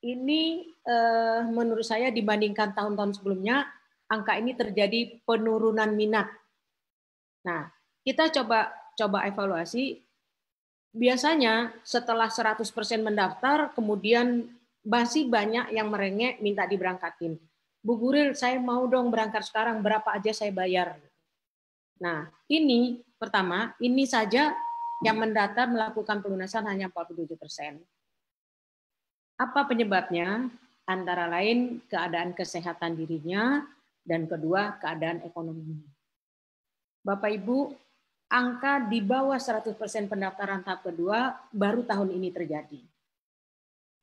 ini menurut saya dibandingkan tahun-tahun sebelumnya, angka ini terjadi penurunan minat. Nah, kita coba evaluasi. Biasanya setelah 100% mendaftar, kemudian masih banyak yang merengek minta diberangkatin. Bu Guril, saya mau dong berangkat sekarang, berapa aja saya bayar. Nah, ini pertama, ini saja yang mendaftar melakukan pelunasan hanya 47%. Apa penyebabnya? Antara lain keadaan kesehatan dirinya, dan kedua keadaan ekonominya. Bapak Ibu, angka di bawah 100% pendaftaran tahap kedua baru tahun ini terjadi.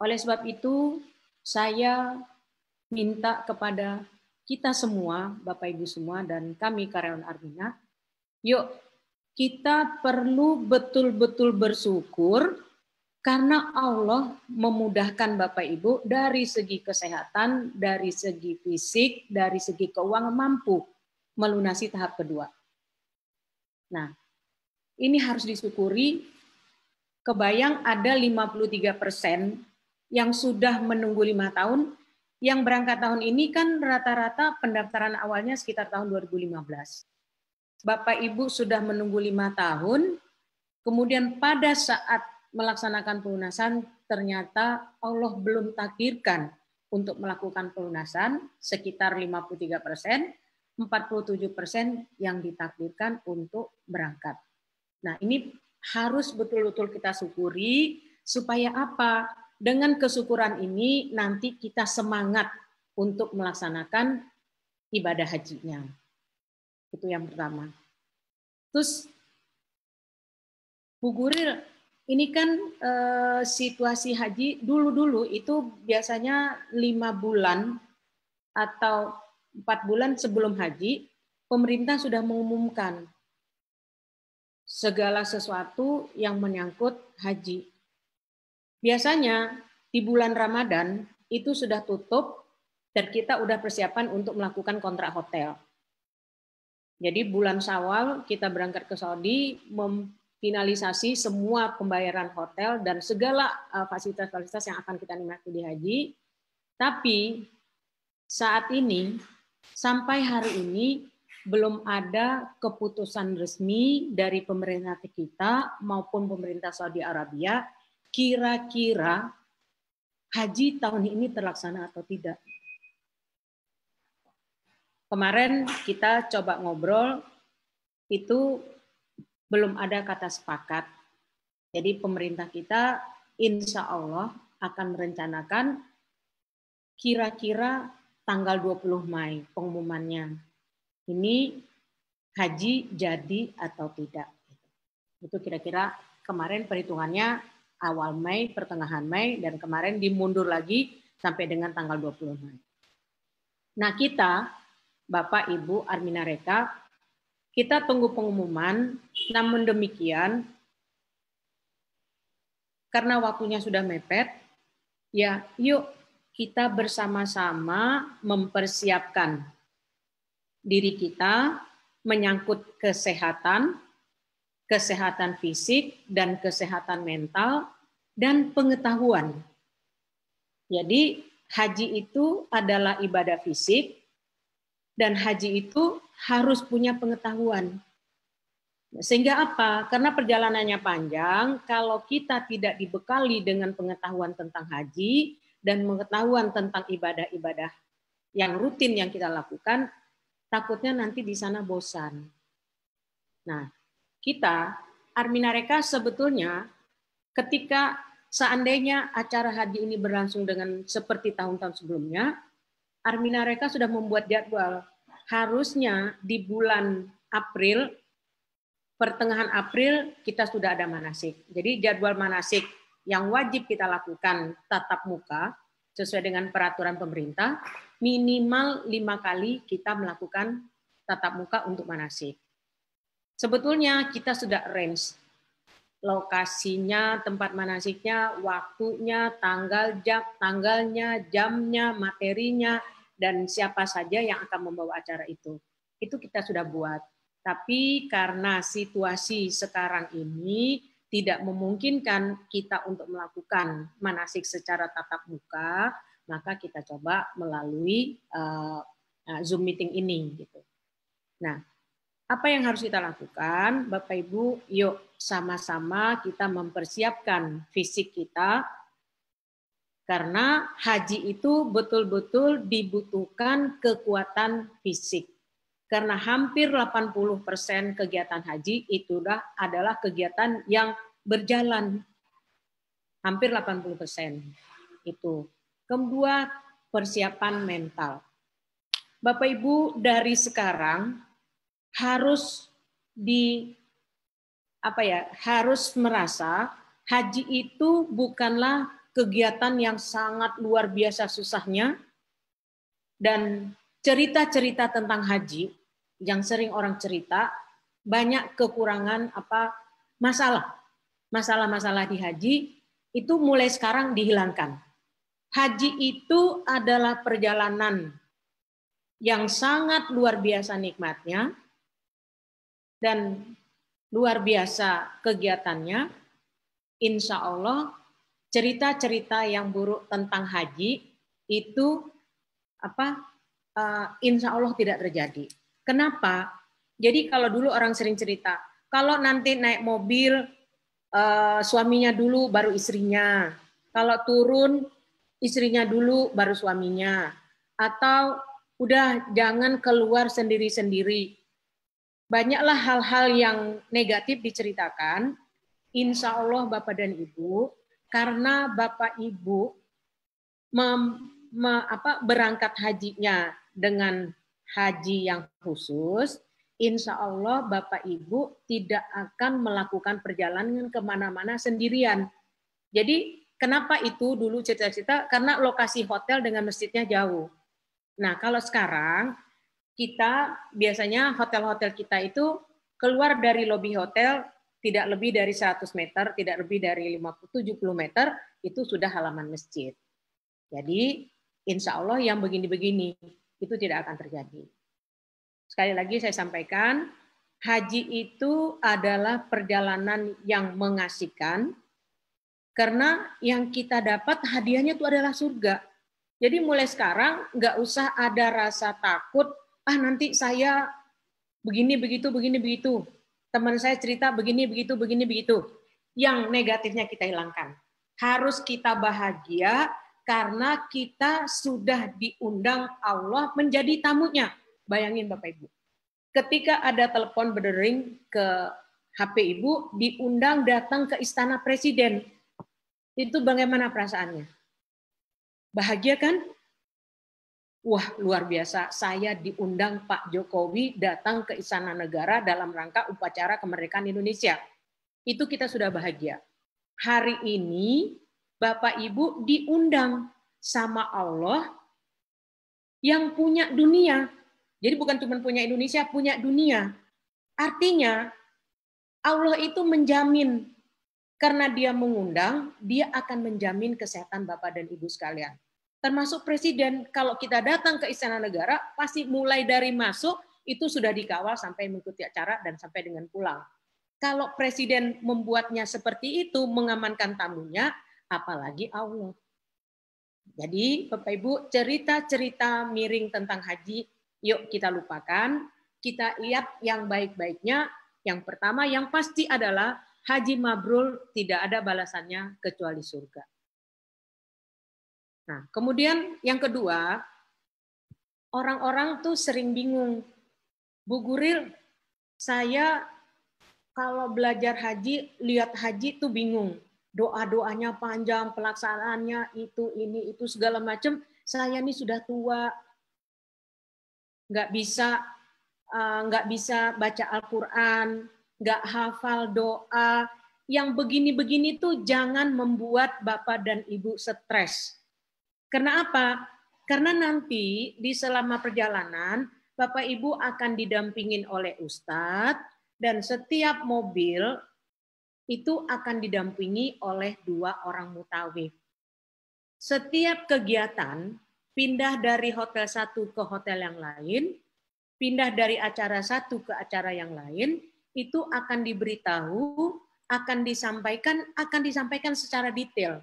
Oleh sebab itu, saya minta kepada kita semua, Bapak Ibu semua, dan kami karyawan Armina, yuk kita perlu betul-betul bersyukur karena Allah memudahkan Bapak Ibu dari segi kesehatan, dari segi fisik, dari segi keuangan mampu melunasi tahap kedua. Nah, ini harus disyukuri. Kebayang ada 53% yang sudah menunggu 5 tahun, yang berangkat tahun ini kan rata-rata pendaftaran awalnya sekitar tahun 2015. Bapak Ibu sudah menunggu 5 tahun, kemudian pada saat melaksanakan pelunasan, ternyata Allah belum takdirkan untuk melakukan pelunasan, sekitar 53%, 47% yang ditakdirkan untuk berangkat. Nah, ini harus betul-betul kita syukuri, supaya apa? Dengan kesyukuran ini nanti kita semangat untuk melaksanakan ibadah hajinya. Itu yang pertama. Terus, Bu Guril, ini kan situasi haji dulu-dulu itu biasanya 5 bulan atau 4 bulan sebelum haji, pemerintah sudah mengumumkan segala sesuatu yang menyangkut haji. Biasanya di bulan Ramadan itu sudah tutup dan kita udah persiapan untuk melakukan kontrak hotel. Jadi bulan Syawal kita berangkat ke Saudi, memfinalisasi semua pembayaran hotel dan segala fasilitas-fasilitas yang akan kita nikmati di haji. Tapi saat ini, sampai hari ini, belum ada keputusan resmi dari pemerintah kita maupun pemerintah Saudi Arabia, kira-kira haji tahun ini terlaksana atau tidak. Kemarin kita coba ngobrol, itu belum ada kata sepakat. Jadi pemerintah kita insya Allah akan merencanakan kira-kira tanggal 20 Mei pengumumannya. Ini haji jadi atau tidak. Itu kira-kira kemarin perhitungannya awal Mei, pertengahan Mei, dan kemarin dimundur lagi sampai dengan tanggal 20 Mei. Nah kita, Bapak, Ibu, Armina Reka, kita tunggu pengumuman, namun demikian, karena waktunya sudah mepet, ya yuk kita bersama-sama mempersiapkan diri kita menyangkut kesehatan, kesehatan fisik, dan kesehatan mental, dan pengetahuan. Jadi haji itu adalah ibadah fisik, dan haji itu harus punya pengetahuan. Sehingga apa? Karena perjalanannya panjang, kalau kita tidak dibekali dengan pengetahuan tentang haji, dan pengetahuan tentang ibadah-ibadah yang rutin yang kita lakukan, takutnya nanti di sana bosan. Nah, kita, Armina Reka sebetulnya ketika seandainya acara haji ini berlangsung dengan seperti tahun-tahun sebelumnya, Armina Reka sudah membuat jadwal. Harusnya di bulan April, pertengahan April kita sudah ada manasik. Jadi jadwal manasik yang wajib kita lakukan tatap muka sesuai dengan peraturan pemerintah, minimal 5 kali kita melakukan tatap muka untuk manasik. Sebetulnya kita sudah arrange lokasinya, tempat manasiknya, waktunya, tanggalnya, jamnya, materinya, dan siapa saja yang akan membawa acara itu. Itu kita sudah buat. Tapi karena situasi sekarang ini tidak memungkinkan kita untuk melakukan manasik secara tatap muka, maka kita coba melalui Zoom meeting ini gitu. Nah, apa yang harus kita lakukan? Bapak Ibu, yuk sama-sama kita mempersiapkan fisik kita, karena haji itu betul-betul dibutuhkan kekuatan fisik. Karena hampir 80% kegiatan haji itu adalah kegiatan yang berjalan. Hampir 80% itu. Kedua, persiapan mental. Bapak Ibu, dari sekarang harus harus merasa haji itu bukanlah kegiatan yang sangat luar biasa susahnya, dan cerita-cerita tentang haji yang sering orang cerita banyak kekurangan masalah-masalah di haji itu mulai sekarang dihilangkan. Haji itu adalah perjalanan yang sangat luar biasa nikmatnya dan luar biasa kegiatannya. Insya Allah cerita-cerita yang buruk tentang haji itu insya Allah tidak terjadi. Kenapa? Jadi kalau dulu orang sering cerita, kalau nanti naik mobil suaminya dulu baru istrinya, kalau turun istrinya dulu baru suaminya, atau udah jangan keluar sendiri-sendiri. Banyaklah hal-hal yang negatif diceritakan. Insya Allah Bapak dan Ibu, karena Bapak Ibu berangkat hajinya dengan haji yang khusus, insya Allah Bapak Ibu tidak akan melakukan perjalanan kemana-mana sendirian. Jadi kenapa itu dulu cita-cita? Karena lokasi hotel dengan masjidnya jauh. Nah kalau sekarang kita biasanya hotel-hotel kita itu keluar dari lobi hotel tidak lebih dari 100 meter, tidak lebih dari 50-70 meter, itu sudah halaman masjid. Jadi insya Allah yang begini-begini itu tidak akan terjadi. Sekali lagi saya sampaikan, haji itu adalah perjalanan yang mengasihkan, karena yang kita dapat hadiahnya itu adalah surga. Jadi mulai sekarang nggak usah ada rasa takut, nanti saya begini begitu. Teman saya cerita begini begitu. Yang negatifnya kita hilangkan. Harus kita bahagia karena kita sudah diundang Allah menjadi tamunya. Bayangin Bapak Ibu. Ketika ada telepon berdering ke HP Ibu, diundang datang ke istana presiden. Itu bagaimana perasaannya? Bahagia kan? Wah, luar biasa. Saya diundang Pak Jokowi datang ke Istana Negara dalam rangka upacara kemerdekaan Indonesia. Itu kita sudah bahagia. Hari ini Bapak Ibu diundang sama Allah yang punya dunia. Jadi bukan cuma punya Indonesia, punya dunia. Artinya Allah itu menjamin, karena dia mengundang, dia akan menjamin kesehatan Bapak dan Ibu sekalian. Termasuk presiden, kalau kita datang ke Istana Negara, pasti mulai dari masuk, itu sudah dikawal sampai mengikuti acara dan sampai dengan pulang. Kalau presiden membuatnya seperti itu, mengamankan tamunya, apalagi Allah. Jadi Bapak Ibu, cerita-cerita miring tentang haji, yuk kita lupakan, kita lihat yang baik-baiknya. Yang pertama, yang pasti adalah haji mabrur tidak ada balasannya kecuali surga. Nah, kemudian yang kedua, orang-orang tuh sering bingung. Bu Guril, saya kalau belajar haji, lihat haji tuh bingung. Doa-doanya panjang, pelaksanaannya ini, segala macam. Saya ini sudah tua, nggak bisa baca Al-Quran, nggak hafal doa. Yang begini-begini tuh jangan membuat Bapak dan Ibu stres. Karena apa? Karena nanti di selama perjalanan, Bapak Ibu akan didampingin oleh ustadz, dan setiap mobil itu akan didampingi oleh 2 orang mutawif. Setiap kegiatan, pindah dari hotel satu ke hotel yang lain, pindah dari acara satu ke acara yang lain, itu akan diberitahu, akan disampaikan secara detail.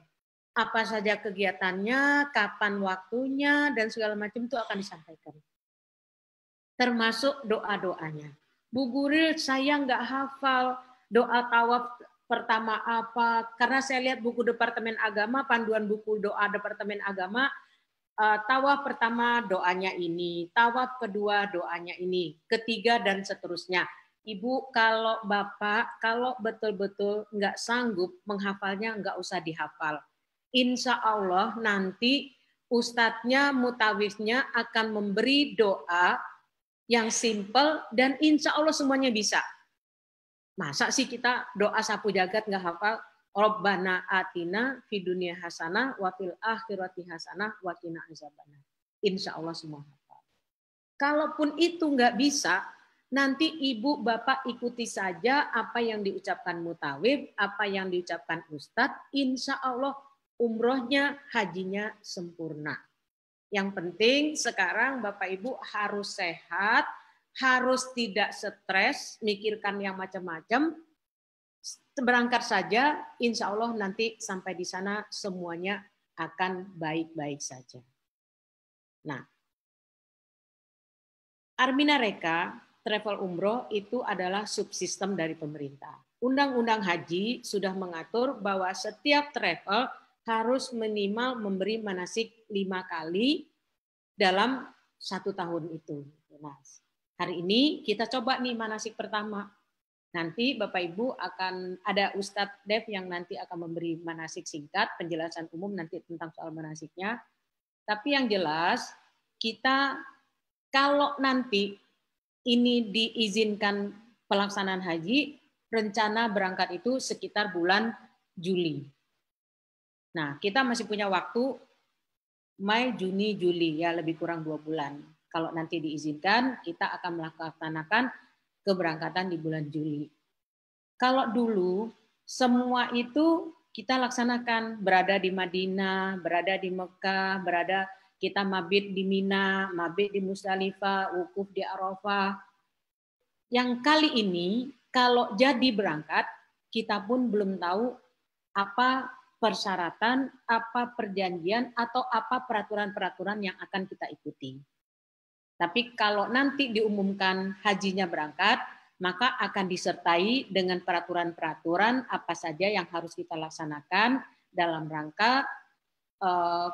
Apa saja kegiatannya, kapan waktunya, dan segala macam itu akan disampaikan. Termasuk doa-doanya. Bu Guril, saya nggak hafal doa tawaf pertama apa, karena saya lihat buku Departemen Agama, panduan buku doa Departemen Agama, tawaf pertama doanya ini, tawaf kedua doanya ini, ketiga dan seterusnya. Ibu, kalau Bapak, kalau betul-betul nggak sanggup menghafalnya, nggak usah dihafal. Insya Allah nanti ustadznya, mutawifnya akan memberi doa yang simple dan insya Allah semuanya bisa. Masa sih kita doa sapu jagat nggak hafal? Rabbana atina fid dunya hasanah wa fil akhirati hasanah wa qina azabannar. Insya Allah semua hafal. Kalaupun itu nggak bisa, nanti ibu bapak ikuti saja apa yang diucapkan mutawif, apa yang diucapkan ustadz. Insya Allah umrohnya, hajinya sempurna. Yang penting sekarang bapak ibu harus sehat, harus tidak stres, mikirkan yang macam-macam. Berangkat saja, insya Allah nanti sampai di sana semuanya akan baik-baik saja. Nah, Armina Reka travel umroh itu adalah subsistem dari pemerintah. Undang-undang haji sudah mengatur bahwa setiap travel harus minimal memberi manasik 5 kali dalam 1 tahun itu. Nah, hari ini kita coba nih manasik pertama. Nanti Bapak Ibu akan ada Ustadz Dev yang nanti akan memberi manasik singkat, penjelasan umum nanti tentang soal manasiknya. Tapi yang jelas, kita kalau nanti ini diizinkan pelaksanaan haji, rencana berangkat itu sekitar bulan Juli. Nah, kita masih punya waktu Mei, Juni, Juli, ya lebih kurang 2 bulan. Kalau nanti diizinkan, kita akan melaksanakan keberangkatan di bulan Juli. Kalau dulu semua itu kita laksanakan berada di Madinah, berada di Mekah, berada kita mabit di Mina, mabit di Musdalifah, wukuf di Arafah. Yang kali ini kalau jadi berangkat, kita pun belum tahu apa persyaratan, apa perjanjian, atau apa peraturan-peraturan yang akan kita ikuti. Tapi kalau nanti diumumkan hajinya berangkat, maka akan disertai dengan peraturan-peraturan apa saja yang harus kita laksanakan dalam rangka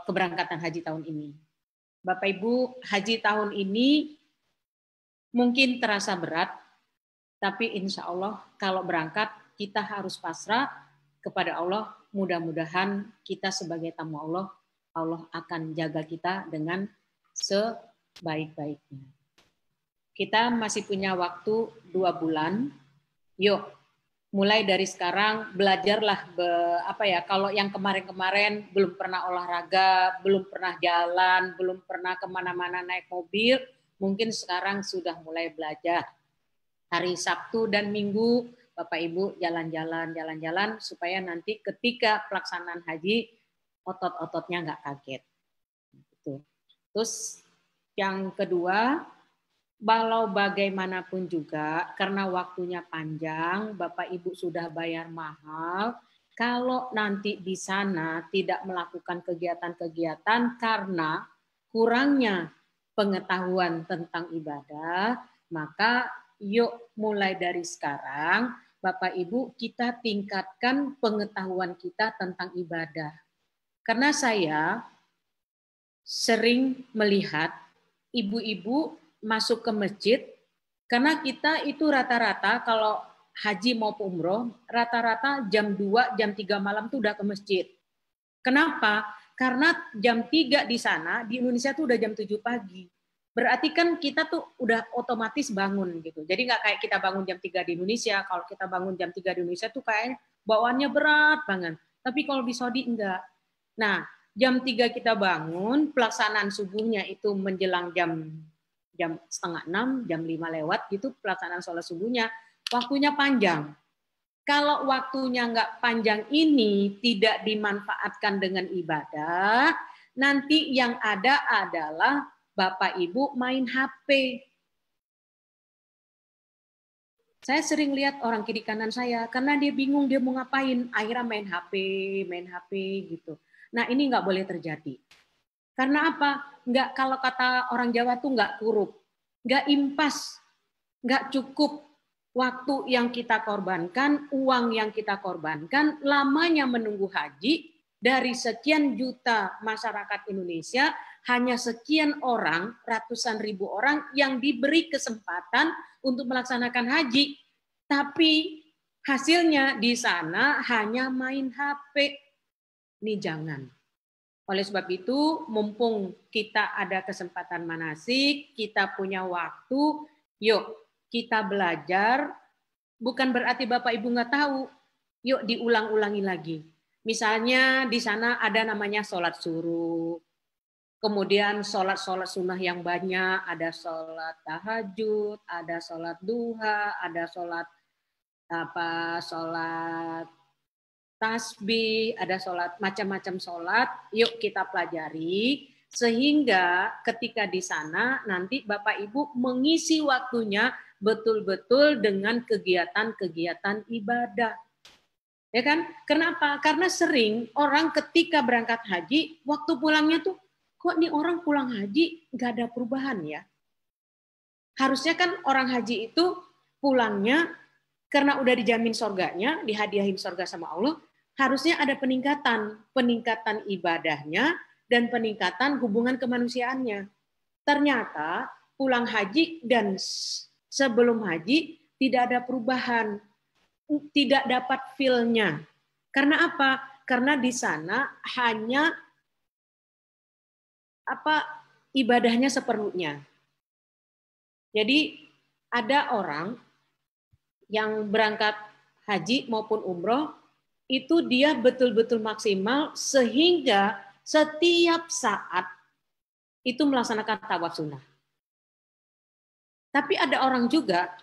keberangkatan haji tahun ini. Bapak Ibu, haji tahun ini mungkin terasa berat, tapi insya Allah kalau berangkat kita harus pasrah kepada Allah. Mudah-mudahan kita sebagai tamu Allah, Allah akan jaga kita dengan sebaik-baiknya. Kita masih punya waktu 2 bulan. Yuk, mulai dari sekarang belajarlah kalau yang kemarin-kemarin belum pernah olahraga, belum pernah jalan, belum pernah kemana-mana naik mobil, mungkin sekarang sudah mulai belajar. Hari Sabtu dan Minggu Bapak Ibu jalan-jalan supaya nanti ketika pelaksanaan haji otot-ototnya nggak kaget. Terus yang kedua, walau bagaimanapun juga, karena waktunya panjang, Bapak Ibu sudah bayar mahal, kalau nanti di sana tidak melakukan kegiatan-kegiatan karena kurangnya pengetahuan tentang ibadah, maka yuk mulai dari sekarang, Bapak Ibu, kita tingkatkan pengetahuan kita tentang ibadah. Karena saya sering melihat ibu-ibu masuk ke masjid, karena kita itu rata-rata kalau haji maupun umroh, rata-rata jam 2, jam 3 malam tuh udah ke masjid. Kenapa? Karena jam 3 di sana, di Indonesia tuh udah jam 7 pagi. Berarti kan kita tuh udah otomatis bangun gitu. Jadi nggak kayak kita bangun jam 3 di Indonesia. Kalau kita bangun jam 3 di Indonesia tuh kayaknya bawaannya berat banget. Tapi kalau di Saudi enggak. Nah, jam 3 kita bangun, pelaksanaan subuhnya itu menjelang jam 5:30, jam 5 lewat gitu pelaksanaan sholat subuhnya, waktunya panjang. Kalau waktunya nggak panjang ini tidak dimanfaatkan dengan ibadah, nanti yang ada adalah Bapak Ibu main HP. Saya sering lihat orang kiri kanan saya, karena dia bingung dia mau ngapain, akhirnya main HP gitu. Nah ini nggak boleh terjadi. Karena apa? Nggak, kalau kata orang Jawa tuh nggak kurup, nggak impas, nggak cukup waktu yang kita korbankan, uang yang kita korbankan, lamanya menunggu haji, dari sekian juta masyarakat Indonesia, hanya sekian orang, ratusan ribu orang yang diberi kesempatan untuk melaksanakan haji. Tapi hasilnya di sana hanya main HP. Ini jangan. Oleh sebab itu, mumpung kita ada kesempatan manasik, kita punya waktu, yuk kita belajar. Bukan berarti Bapak Ibu nggak tahu, yuk diulang-ulangi lagi. Misalnya di sana ada namanya sholat suruh, kemudian sholat-sholat sunnah yang banyak, ada sholat tahajud, ada sholat duha, ada sholat tasbih, ada sholat, macam-macam sholat, yuk kita pelajari, sehingga ketika di sana nanti Bapak Ibu mengisi waktunya betul-betul dengan kegiatan-kegiatan ibadah. Ya kan? Kenapa? Karena sering orang ketika berangkat haji, waktu pulangnya tuh, kok nih orang pulang haji nggak ada perubahan ya? Harusnya kan orang haji itu pulangnya karena udah dijamin surganya, dihadiahin surga sama Allah, harusnya ada peningkatan ibadahnya dan peningkatan hubungan kemanusiaannya. Ternyata pulang haji dan sebelum haji tidak ada perubahan, tidak dapat feel-nya. Karena apa? Karena di sana hanya ibadahnya seperlunya. Jadi ada orang yang berangkat haji maupun umroh, itu dia betul-betul maksimal sehingga setiap saat itu melaksanakan tawaf sunnah. Tapi ada orang juga,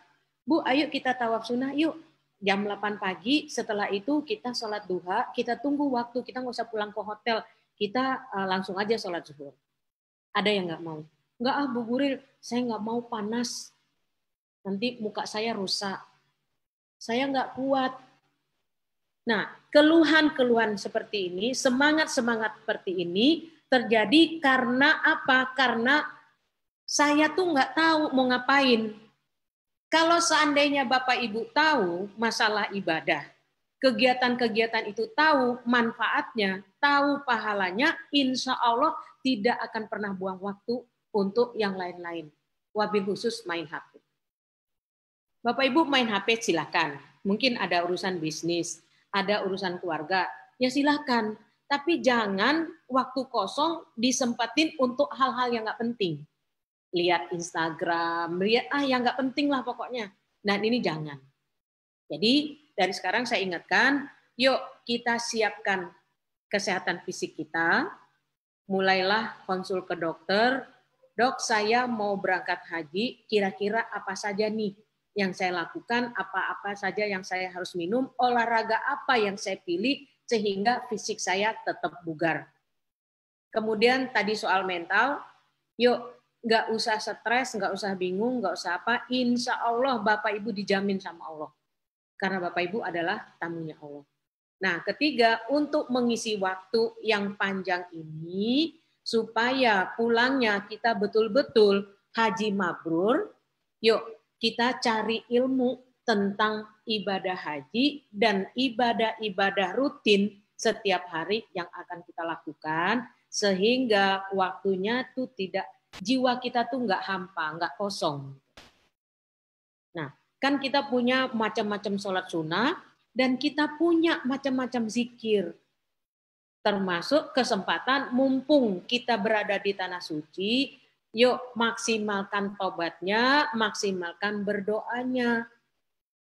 Bu, ayo kita tawaf sunnah yuk. Jam 8 pagi, setelah itu kita sholat duha, kita tunggu waktu, kita nggak usah pulang ke hotel, kita langsung aja sholat zuhur. Ada yang nggak mau? Nggak, Bu Guril, saya nggak mau panas, nanti muka saya rusak. Saya nggak kuat. Nah, keluhan-keluhan seperti ini, semangat-semangat seperti ini terjadi karena apa? Karena saya tuh nggak tahu mau ngapain. Kalau seandainya Bapak Ibu tahu masalah ibadah, kegiatan-kegiatan itu tahu manfaatnya, tahu pahalanya, insya Allah tidak akan pernah buang waktu untuk yang lain-lain. Wabil khusus main HP. Bapak Ibu main HP silakan. Mungkin ada urusan bisnis, ada urusan keluarga, ya silakan. Tapi jangan waktu kosong disempatin untuk hal-hal yang nggak penting. Lihat Instagram, lihat yang nggak penting lah pokoknya. Nah ini jangan. Jadi dari sekarang saya ingatkan, yuk kita siapkan kesehatan fisik kita. Mulailah konsul ke dokter. Dok, saya mau berangkat haji, kira-kira apa saja nih yang saya lakukan, apa-apa saja yang saya harus minum, olahraga apa yang saya pilih sehingga fisik saya tetap bugar. Kemudian tadi soal mental, yuk nggak usah stres, nggak usah bingung, nggak usah apa, insya Allah Bapak Ibu dijamin sama Allah. Karena Bapak Ibu adalah tamunya Allah. Nah, ketiga, untuk mengisi waktu yang panjang ini, supaya pulangnya kita betul-betul haji mabrur, yuk kita cari ilmu tentang ibadah haji dan ibadah-ibadah rutin setiap hari yang akan kita lakukan, sehingga waktunya tuh tidak, jiwa kita tuh nggak hampa, nggak kosong. Nah, kan kita punya macam-macam sholat sunnah, dan kita punya macam-macam zikir. Termasuk kesempatan mumpung kita berada di tanah suci, yuk maksimalkan tobatnya, maksimalkan berdoanya.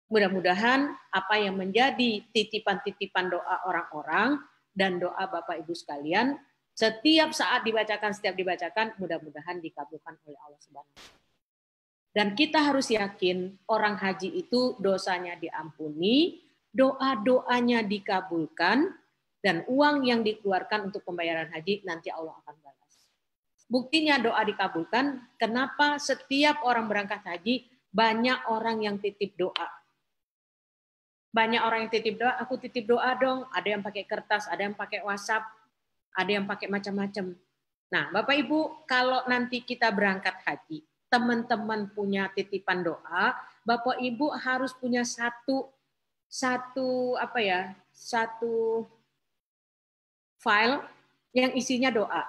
Mudah-mudahan apa yang menjadi titipan-titipan doa orang-orang dan doa Bapak Ibu sekalian, setiap saat dibacakan, mudah-mudahan dikabulkan oleh Allah Subhanahu wa Ta'ala. Dan kita harus yakin orang haji itu dosanya diampuni, doa-doanya dikabulkan, dan uang yang dikeluarkan untuk pembayaran haji nanti Allah akan balas. Buktinya doa dikabulkan, kenapa setiap orang berangkat haji banyak orang yang titip doa. Banyak orang yang titip doa, aku titip doa dong. Ada yang pakai kertas, ada yang pakai WhatsApp, ada yang pakai macam-macam. Nah, Bapak Ibu, kalau nanti kita berangkat haji, teman-teman punya titipan doa, Bapak Ibu harus punya satu file yang isinya doa.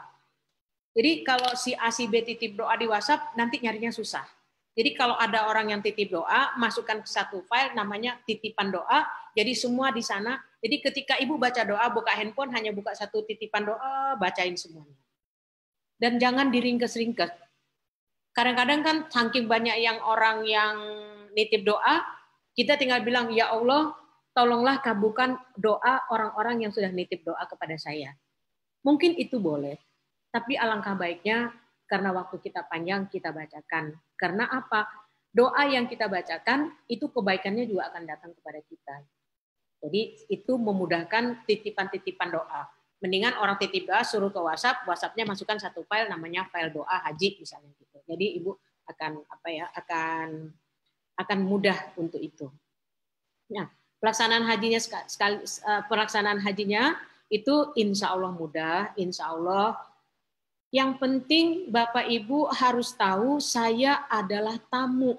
Jadi kalau si A si B titip doa di WhatsApp, nanti nyarinya susah. Jadi kalau ada orang yang titip doa, masukkan ke satu file namanya titipan doa. Jadi semua di sana. Jadi ketika ibu baca doa, buka handphone, hanya buka satu titipan doa, bacain semuanya. Dan jangan diringkes-ringkes. Kadang-kadang kan saking banyak yang orang yang nitip doa, kita tinggal bilang, ya Allah, tolonglah kabulkan doa orang-orang yang sudah nitip doa kepada saya. Mungkin itu boleh. Tapi alangkah baiknya karena waktu kita panjang kita bacakan. Karena apa? Doa yang kita bacakan itu kebaikannya juga akan datang kepada kita. Jadi itu memudahkan titipan-titipan doa. Mendingan orang titip doa suruh ke WhatsApp, WhatsApp-nya masukkan satu file namanya file doa haji misalnya gitu. Jadi Ibu akan mudah untuk itu. Nah, pelaksanaan hajinya itu insya Allah mudah, insya Allah. Yang penting Bapak Ibu harus tahu saya adalah tamu.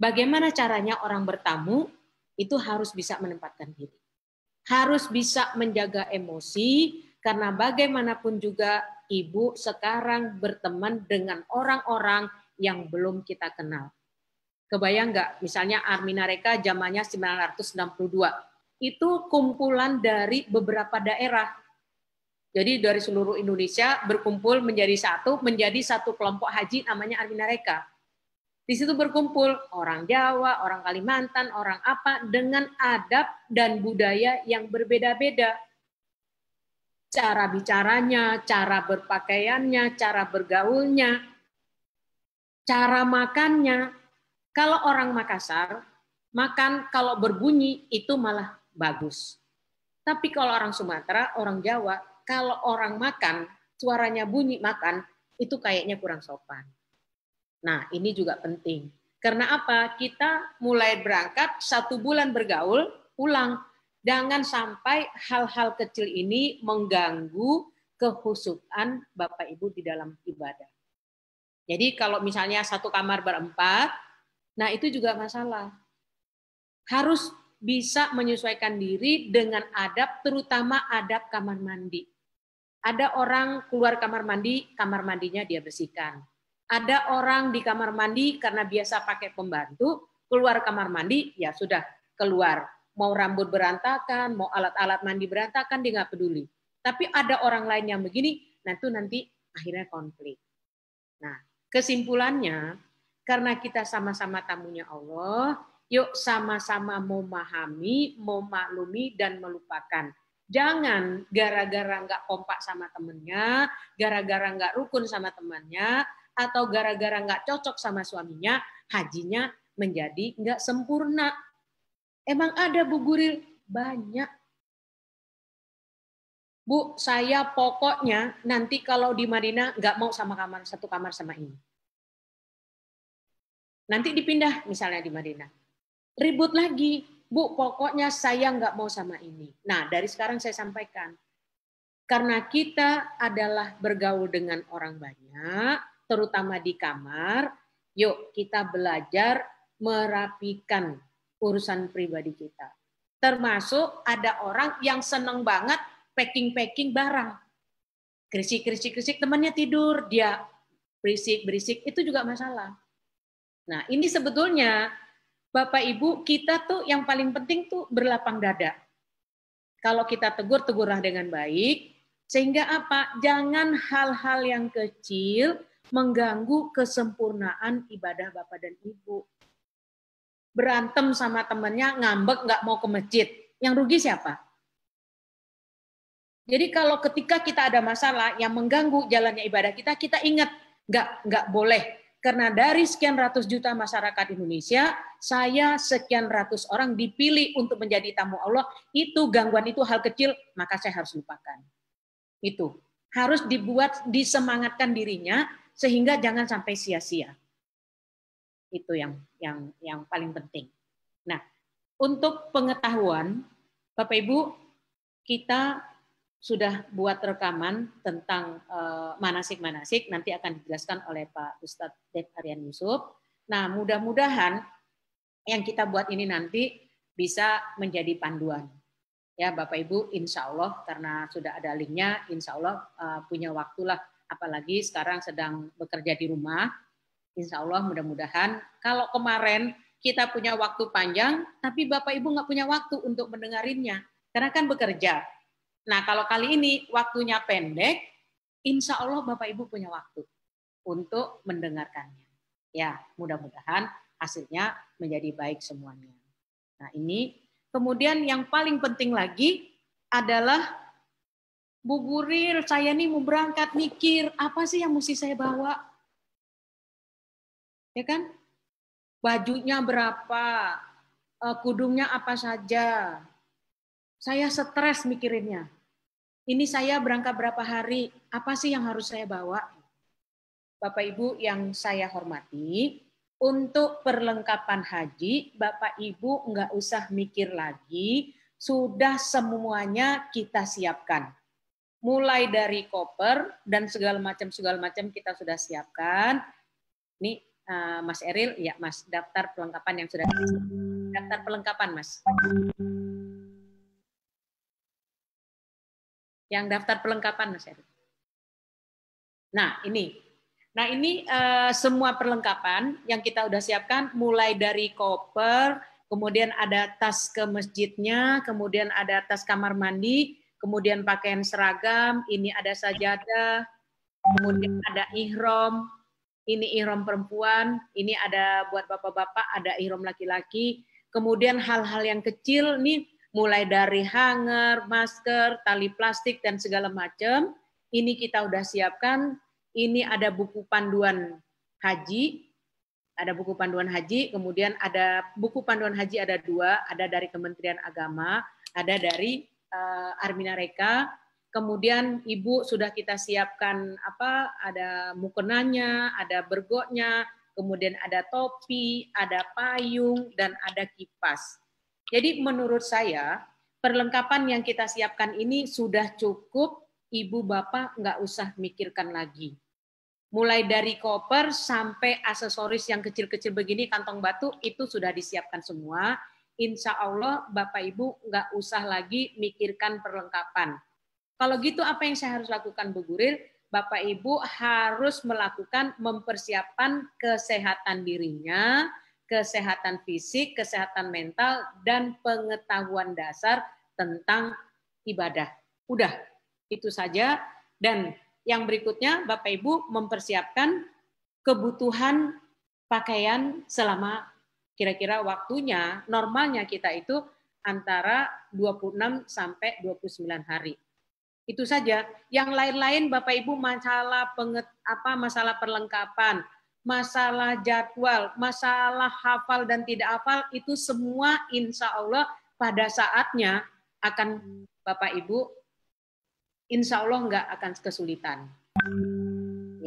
Bagaimana caranya orang bertamu? Itu harus bisa menempatkan diri. Harus bisa menjaga emosi, karena bagaimanapun juga Ibu sekarang berteman dengan orang-orang yang belum kita kenal. Kebayang nggak? Misalnya Armina Reka zamannya 1962. Itu kumpulan dari beberapa daerah. Jadi dari seluruh Indonesia berkumpul menjadi satu kelompok haji namanya Armina Reka. Di situ berkumpul orang Jawa, orang Kalimantan, orang apa dengan adab dan budaya yang berbeda-beda. Cara bicaranya, cara berpakaiannya, cara bergaulnya, cara makannya. Kalau orang Makassar, makan kalau berbunyi itu malah bagus. Tapi kalau orang Sumatera, orang Jawa, kalau orang makan, suaranya bunyi makan, itu kayaknya kurang sopan. Nah, ini juga penting. Karena apa? Kita mulai berangkat 1 bulan bergaul, pulang. Jangan sampai hal-hal kecil ini mengganggu kehusukan Bapak Ibu di dalam ibadah. Jadi kalau misalnya satu kamar berempat, nah itu juga masalah. Harus bisa menyesuaikan diri dengan adab, terutama adab kamar mandi. Ada orang keluar kamar mandinya dia bersihkan. Ada orang di kamar mandi karena biasa pakai pembantu, keluar kamar mandi, ya sudah, keluar. Mau rambut berantakan, mau alat-alat mandi berantakan, dia nggak peduli. Tapi ada orang lain yang begini, nanti akhirnya konflik. Nah, kesimpulannya, karena kita sama-sama tamunya Allah, yuk sama-sama memahami, memaklumi, dan melupakan. Jangan gara-gara nggak kompak sama temennya, gara-gara nggak rukun sama temannya, atau gara-gara nggak cocok sama suaminya, hajinya menjadi nggak sempurna. Emang ada Bu Guril? Banyak. Bu, saya pokoknya nanti kalau di Madinah nggak mau satu kamar sama ini. Nanti dipindah misalnya di Madinah. Ribut lagi. Bu, pokoknya saya nggak mau sama ini. Nah, dari sekarang saya sampaikan. Karena kita adalah bergaul dengan orang banyak, terutama di kamar, yuk kita belajar merapikan urusan pribadi kita. Termasuk ada orang yang senang banget packing barang. Krisik, temannya tidur, dia berisik, itu juga masalah. Nah, ini sebetulnya Bapak Ibu, kita tuh yang paling penting tuh berlapang dada. Kalau kita tegurlah dengan baik, sehingga apa? Jangan hal-hal yang kecil mengganggu kesempurnaan ibadah Bapak dan Ibu. Berantem sama temannya, ngambek nggak mau ke masjid. Yang rugi siapa? Jadi kalau ketika kita ada masalah yang mengganggu jalannya ibadah kita, kita ingat nggak boleh. Karena dari sekian ratus juta masyarakat Indonesia, saya sekian ratus orang dipilih untuk menjadi tamu Allah. Itu gangguan itu hal kecil, maka saya harus lupakan. Itu harus disemangatkan dirinya sehingga jangan sampai sia-sia. Itu yang paling penting. Nah, Untuk pengetahuan, Bapak Ibu, kita sudah buat rekaman tentang manasik-manasik, nanti akan dijelaskan oleh Pak Ustadz Dev Aryan Yusuf. Nah, mudah-mudahan yang kita buat ini nanti bisa menjadi panduan. Ya, Bapak Ibu, insya Allah karena sudah ada linknya, insya Allah punya waktulah, apalagi sekarang sedang bekerja di rumah. Insya Allah mudah-mudahan, kalau kemarin kita punya waktu panjang, tapi Bapak Ibu nggak punya waktu untuk mendengarinnya, karena kan bekerja. Nah, kalau kali ini waktunya pendek, insya Allah Bapak Ibu punya waktu untuk mendengarkannya. Ya, mudah-mudahan hasilnya menjadi baik semuanya. Nah, ini kemudian yang paling penting lagi adalah Bu Guril, saya nih mau berangkat mikir, apa sih yang mesti saya bawa? Ya kan? Bajunya berapa, kudungnya apa saja. Saya stres mikirinnya. Ini saya berangkat berapa hari, apa sih yang harus saya bawa? Bapak Ibu yang saya hormati, untuk perlengkapan haji, Bapak Ibu nggak usah mikir lagi, sudah semuanya kita siapkan. Mulai dari koper dan segala macam kita sudah siapkan. Ini Mas Eril, ya Mas, daftar perlengkapan yang sudah daftar perlengkapan Mas. Yang daftar perlengkapan Mas Eril. Nah ini semua perlengkapan yang kita udah siapkan, mulai dari koper, kemudian ada tas ke masjidnya, kemudian ada tas kamar mandi, kemudian pakaian seragam, ini ada sajadah, kemudian ada ihram. Ini ihram perempuan, ini ada buat bapak-bapak, ada ihram laki-laki. Kemudian hal-hal yang kecil nih, mulai dari hanger, masker, tali plastik, dan segala macam. Ini kita udah siapkan. Ini ada buku panduan haji. Ada buku panduan haji, kemudian ada buku panduan haji ada 2, ada dari Kementerian Agama, ada dari Armina Reka. Kemudian Ibu sudah kita siapkan ada mukenanya, ada bergoknya, kemudian ada topi, ada payung, dan ada kipas. Jadi menurut saya perlengkapan yang kita siapkan ini sudah cukup, Ibu Bapak nggak usah mikirkan lagi. Mulai dari koper sampai aksesoris yang kecil-kecil begini, kantong batu, itu sudah disiapkan semua. Insya Allah Bapak Ibu nggak usah lagi mikirkan perlengkapan. Kalau gitu apa yang saya harus lakukan Bu Guril? Bapak Ibu harus melakukan mempersiapkan kesehatan dirinya, kesehatan fisik, kesehatan mental, dan pengetahuan dasar tentang ibadah. Udah, itu saja. Dan yang berikutnya Bapak Ibu mempersiapkan kebutuhan pakaian selama kira-kira waktunya, normalnya kita itu antara 26 sampai 29 hari. Itu saja. Yang lain-lain Bapak Ibu masalah masalah perlengkapan, masalah jadwal, masalah hafal dan tidak hafal, itu semua insya Allah pada saatnya akan Bapak Ibu insya Allah nggak akan kesulitan.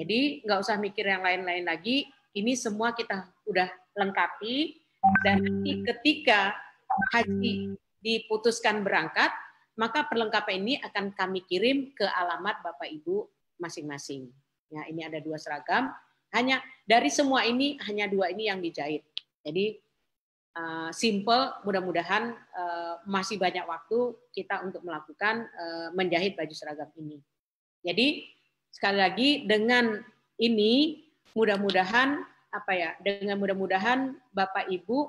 Jadi nggak usah mikir yang lain-lain lagi. Ini semua kita udah lengkapi, dan nanti ketika haji diputuskan berangkat, maka perlengkapan ini akan kami kirim ke alamat Bapak Ibu masing-masing. Ya, ini ada 2 seragam. Hanya dari semua ini hanya 2 ini yang dijahit. Jadi simple. Mudah-mudahan masih banyak waktu kita untuk melakukan menjahit baju seragam ini. Jadi sekali lagi dengan ini mudah-mudahan mudah-mudahan Bapak Ibu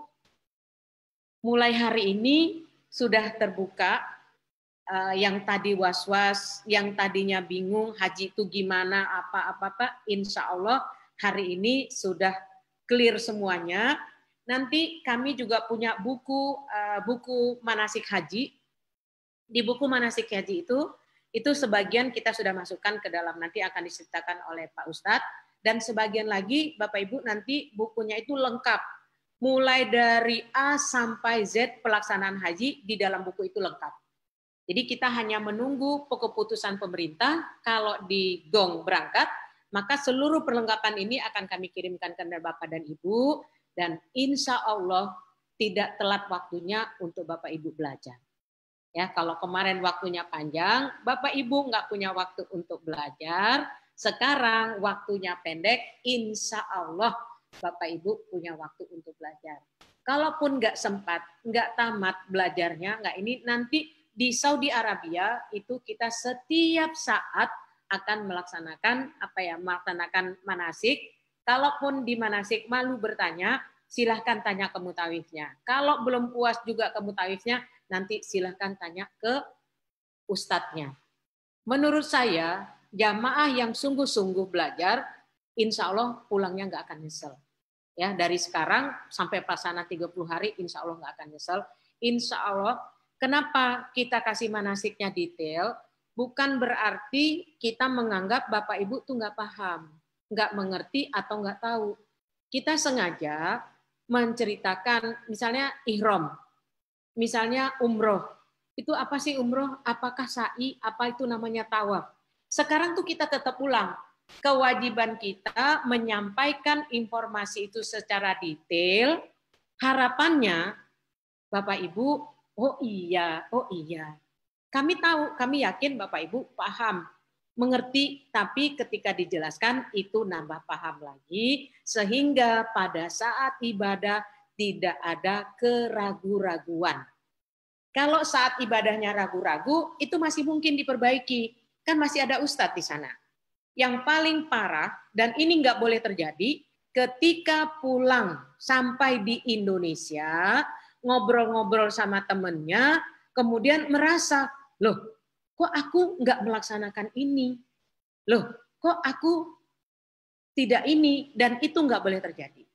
mulai hari ini sudah terbuka. Yang tadi was-was, yang tadinya bingung haji itu gimana, apa-apa, insya Allah hari ini sudah clear semuanya. Nanti kami juga punya buku manasik haji. Di buku manasik haji itu sebagian kita sudah masukkan ke dalam, nanti akan diceritakan oleh Pak Ustadz, dan sebagian lagi Bapak Ibu nanti bukunya itu lengkap. Mulai dari A sampai Z pelaksanaan haji di dalam buku itu lengkap. Jadi kita hanya menunggu keputusan pemerintah, kalau di gong berangkat, maka seluruh perlengkapan ini akan kami kirimkan ke Bapak dan Ibu, dan insya Allah tidak telat waktunya untuk Bapak Ibu belajar. Ya, kalau kemarin waktunya panjang, Bapak Ibu nggak punya waktu untuk belajar, sekarang waktunya pendek, insya Allah Bapak Ibu punya waktu untuk belajar. Kalaupun nggak sempat, nggak tamat belajarnya, nggak ini, nanti di Saudi Arabia itu kita setiap saat akan melaksanakan melaksanakan manasik. Kalaupun di manasik malu bertanya, silahkan tanya ke mutawifnya. Kalau belum puas juga ke mutawifnya, nanti silahkan tanya ke ustadznya. Menurut saya, jamaah yang sungguh-sungguh belajar, insya Allah pulangnya nggak akan nyesel. Ya, dari sekarang sampai pelaksana 30 hari, insya Allah nggak akan nyesel. Insya Allah, kenapa kita kasih manasiknya detail? Bukan berarti kita menganggap Bapak Ibu tuh nggak paham, nggak mengerti atau nggak tahu. Kita sengaja menceritakan misalnya ihram, misalnya umroh. Itu apa sih umroh? Apakah sa'i? Apa itu namanya tawaf? Sekarang tuh kita tetap ulang. Kewajiban kita menyampaikan informasi itu secara detail. Harapannya Bapak Ibu, oh iya. Kami tahu, kami yakin Bapak Ibu paham, mengerti, tapi ketika dijelaskan itu nambah paham lagi, sehingga pada saat ibadah tidak ada keraguan-raguan. Kalau saat ibadahnya ragu-ragu, itu masih mungkin diperbaiki. Kan masih ada ustadz di sana. Yang paling parah, dan ini nggak boleh terjadi, ketika pulang sampai di Indonesia, ngobrol-ngobrol sama temennya, kemudian merasa, loh, kok aku nggak melaksanakan ini? Loh, kok aku tidak ini? Dan itu nggak boleh terjadi.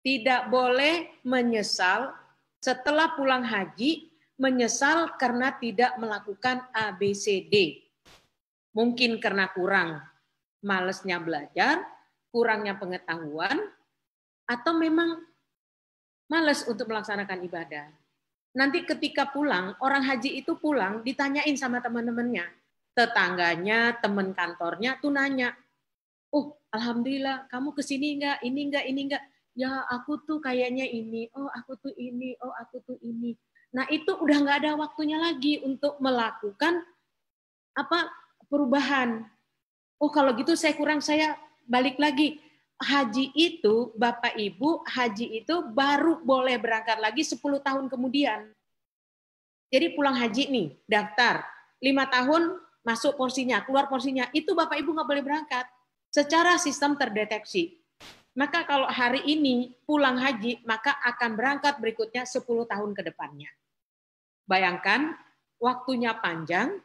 Tidak boleh menyesal setelah pulang haji, menyesal karena tidak melakukan ABCD. Mungkin karena kurang malesnya belajar, kurangnya pengetahuan, atau memang males untuk melaksanakan ibadah. Nanti ketika pulang, orang haji itu pulang ditanyain sama teman-temannya. Tetangganya, teman kantornya tuh nanya, oh alhamdulillah kamu kesini enggak, ini enggak. Ya aku tuh kayaknya ini, oh aku tuh ini, oh aku tuh ini. Nah itu udah nggak ada waktunya lagi untuk melakukan perubahan. Oh kalau gitu saya kurang, saya balik lagi. Haji itu, Bapak Ibu, haji itu baru boleh berangkat lagi 10 tahun kemudian. Jadi pulang haji nih, daftar. 5 tahun masuk porsinya, keluar porsinya. Itu Bapak Ibu nggak boleh berangkat. Secara sistem terdeteksi. Maka kalau hari ini pulang haji, maka akan berangkat berikutnya 10 tahun ke depannya. Bayangkan, waktunya panjang,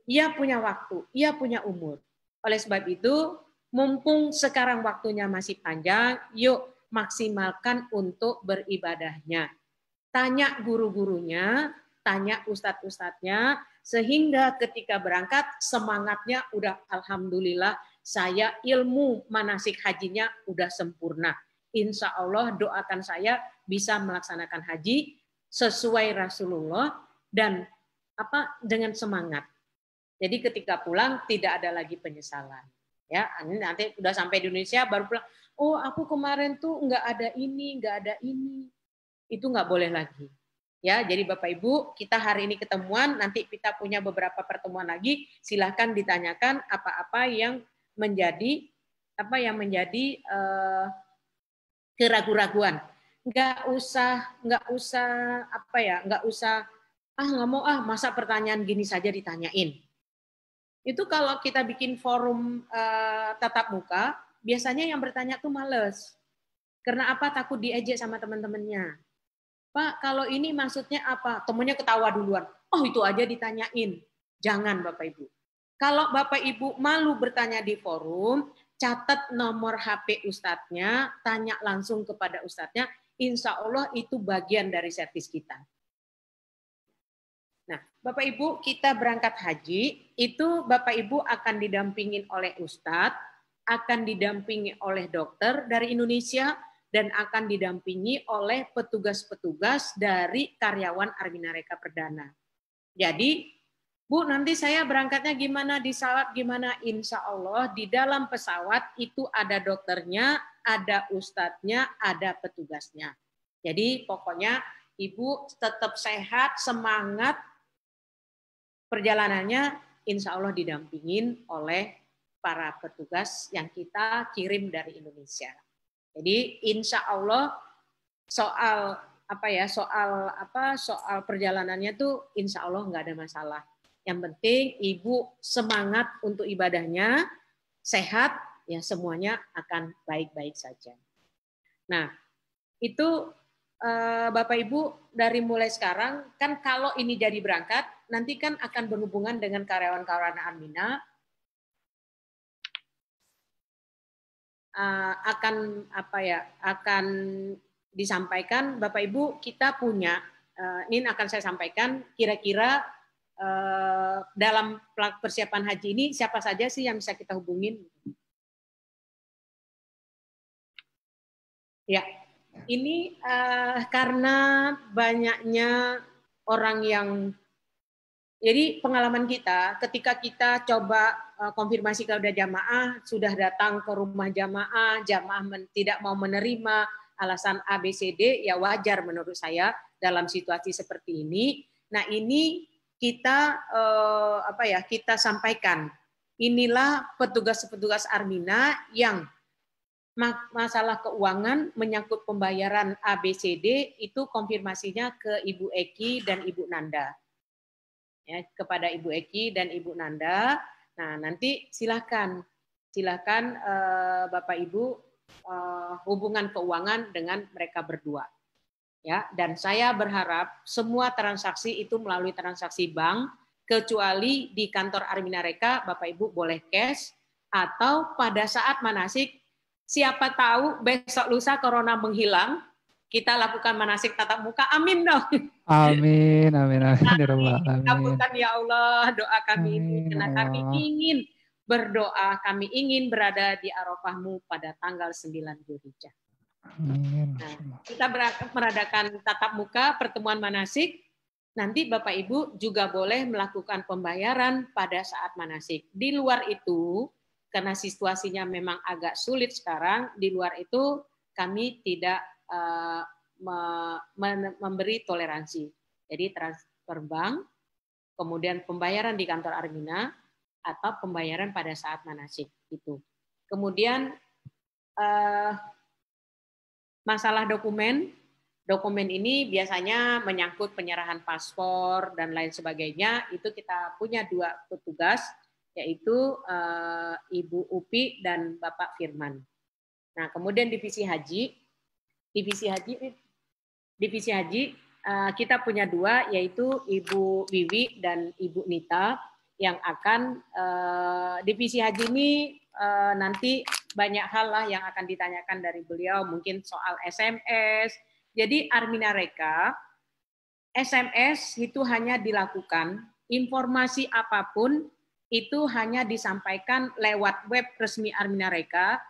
ia punya waktu, ia punya umur. Oleh sebab itu, mumpung sekarang waktunya masih panjang, yuk maksimalkan untuk beribadahnya. Tanya guru-gurunya, tanya ustadz-ustadznya, sehingga ketika berangkat semangatnya udah alhamdulillah saya ilmu manasik hajinya udah sempurna. Insya Allah doakan saya bisa melaksanakan haji sesuai Rasulullah dan dengan semangat. Jadi ketika pulang tidak ada lagi penyesalan. Ya, nanti udah sampai di Indonesia baru pulang. Oh, aku kemarin tuh nggak ada ini. Itu nggak boleh lagi. Ya, jadi Bapak Ibu, kita hari ini ketemuan, nanti kita punya beberapa pertemuan lagi. Silahkan ditanyakan apa-apa yang menjadi keraguan-raguan. Nggak usah nggak mau masa pertanyaan gini saja ditanyain. Itu kalau kita bikin forum tatap muka, biasanya yang bertanya tuh males. Karena apa? Takut diejek sama teman-temannya. Pak, kalau ini maksudnya apa? Temennya ketawa duluan. Oh, itu aja ditanyain. Jangan Bapak Ibu. Kalau Bapak Ibu malu bertanya di forum, catat nomor HP ustadznya, tanya langsung kepada ustadznya, insya Allah itu bagian dari servis kita. Nah, Bapak Ibu, kita berangkat haji, itu Bapak Ibu akan didampingin oleh ustadz, akan didampingi oleh dokter dari Indonesia, dan akan didampingi oleh petugas-petugas dari karyawan Armina Reka Perdana. Jadi, Bu, nanti saya berangkatnya gimana, di pesawat gimana? Insya Allah di dalam pesawat itu ada dokternya, ada ustadznya, ada petugasnya. Jadi pokoknya Ibu tetap sehat, semangat, perjalanannya insya Allah didampingin oleh para petugas yang kita kirim dari Indonesia. Jadi insya Allah soal perjalanannya tuh insya Allah nggak ada masalah. Yang penting Ibu semangat untuk ibadahnya, sehat, ya semuanya akan baik-baik saja. Nah, itu Bapak Ibu dari mulai sekarang kan kalau ini jadi berangkat nanti kan akan berhubungan dengan karyawan-karyawan Armina akan disampaikan Bapak Ibu kita punya ini akan saya sampaikan kira-kira dalam persiapan haji ini siapa saja sih yang bisa kita hubungin? Ya. Ini karena banyaknya orang yang, jadi pengalaman kita ketika kita coba konfirmasi kepada jamaah, sudah datang ke rumah jamaah tidak mau menerima alasan A, B, C, D, ya wajar menurut saya dalam situasi seperti ini. Nah ini kita kita sampaikan, inilah petugas-petugas Armina yang masalah keuangan menyangkut pembayaran ABCD itu konfirmasinya ke Ibu Eki dan Ibu Nanda. Ya, kepada Ibu Eki dan Ibu Nanda. Nah, nanti silakan Bapak Ibu hubungan keuangan dengan mereka berdua. Ya, dan saya berharap semua transaksi itu melalui transaksi bank kecuali di kantor Armina Reka Bapak Ibu boleh cash atau pada saat manasik. Siapa tahu besok lusa corona menghilang, kita lakukan manasik tatap muka. Amin dong. Amin, amin, amin. Kabulkan ya Allah doa kami ini. Karena kami ingin berdoa, kami ingin berada di Arafahmu pada tanggal 9 Dzulhijjah. Nah, kita mengadakan tatap muka pertemuan manasik. Nanti Bapak Ibu juga boleh melakukan pembayaran pada saat manasik. Di luar itu, karena situasinya memang agak sulit sekarang, di luar itu kami tidak memberi toleransi. Jadi transfer bank, kemudian pembayaran di kantor Armina, atau pembayaran pada saat manasik. Itu. Kemudian masalah dokumen ini biasanya menyangkut penyerahan paspor dan lain sebagainya. Itu kita punya 2 petugas, yaitu Ibu Upi dan Bapak Firman. Nah, kemudian divisi haji kita punya 2, yaitu Ibu Wiwi dan Ibu Nita yang akan divisi haji ini nanti banyak hal lah yang akan ditanyakan dari beliau, mungkin soal SMS. Jadi Armina Reka SMS itu hanya dilakukan, informasi apapun itu hanya disampaikan lewat web resmi Armina Reka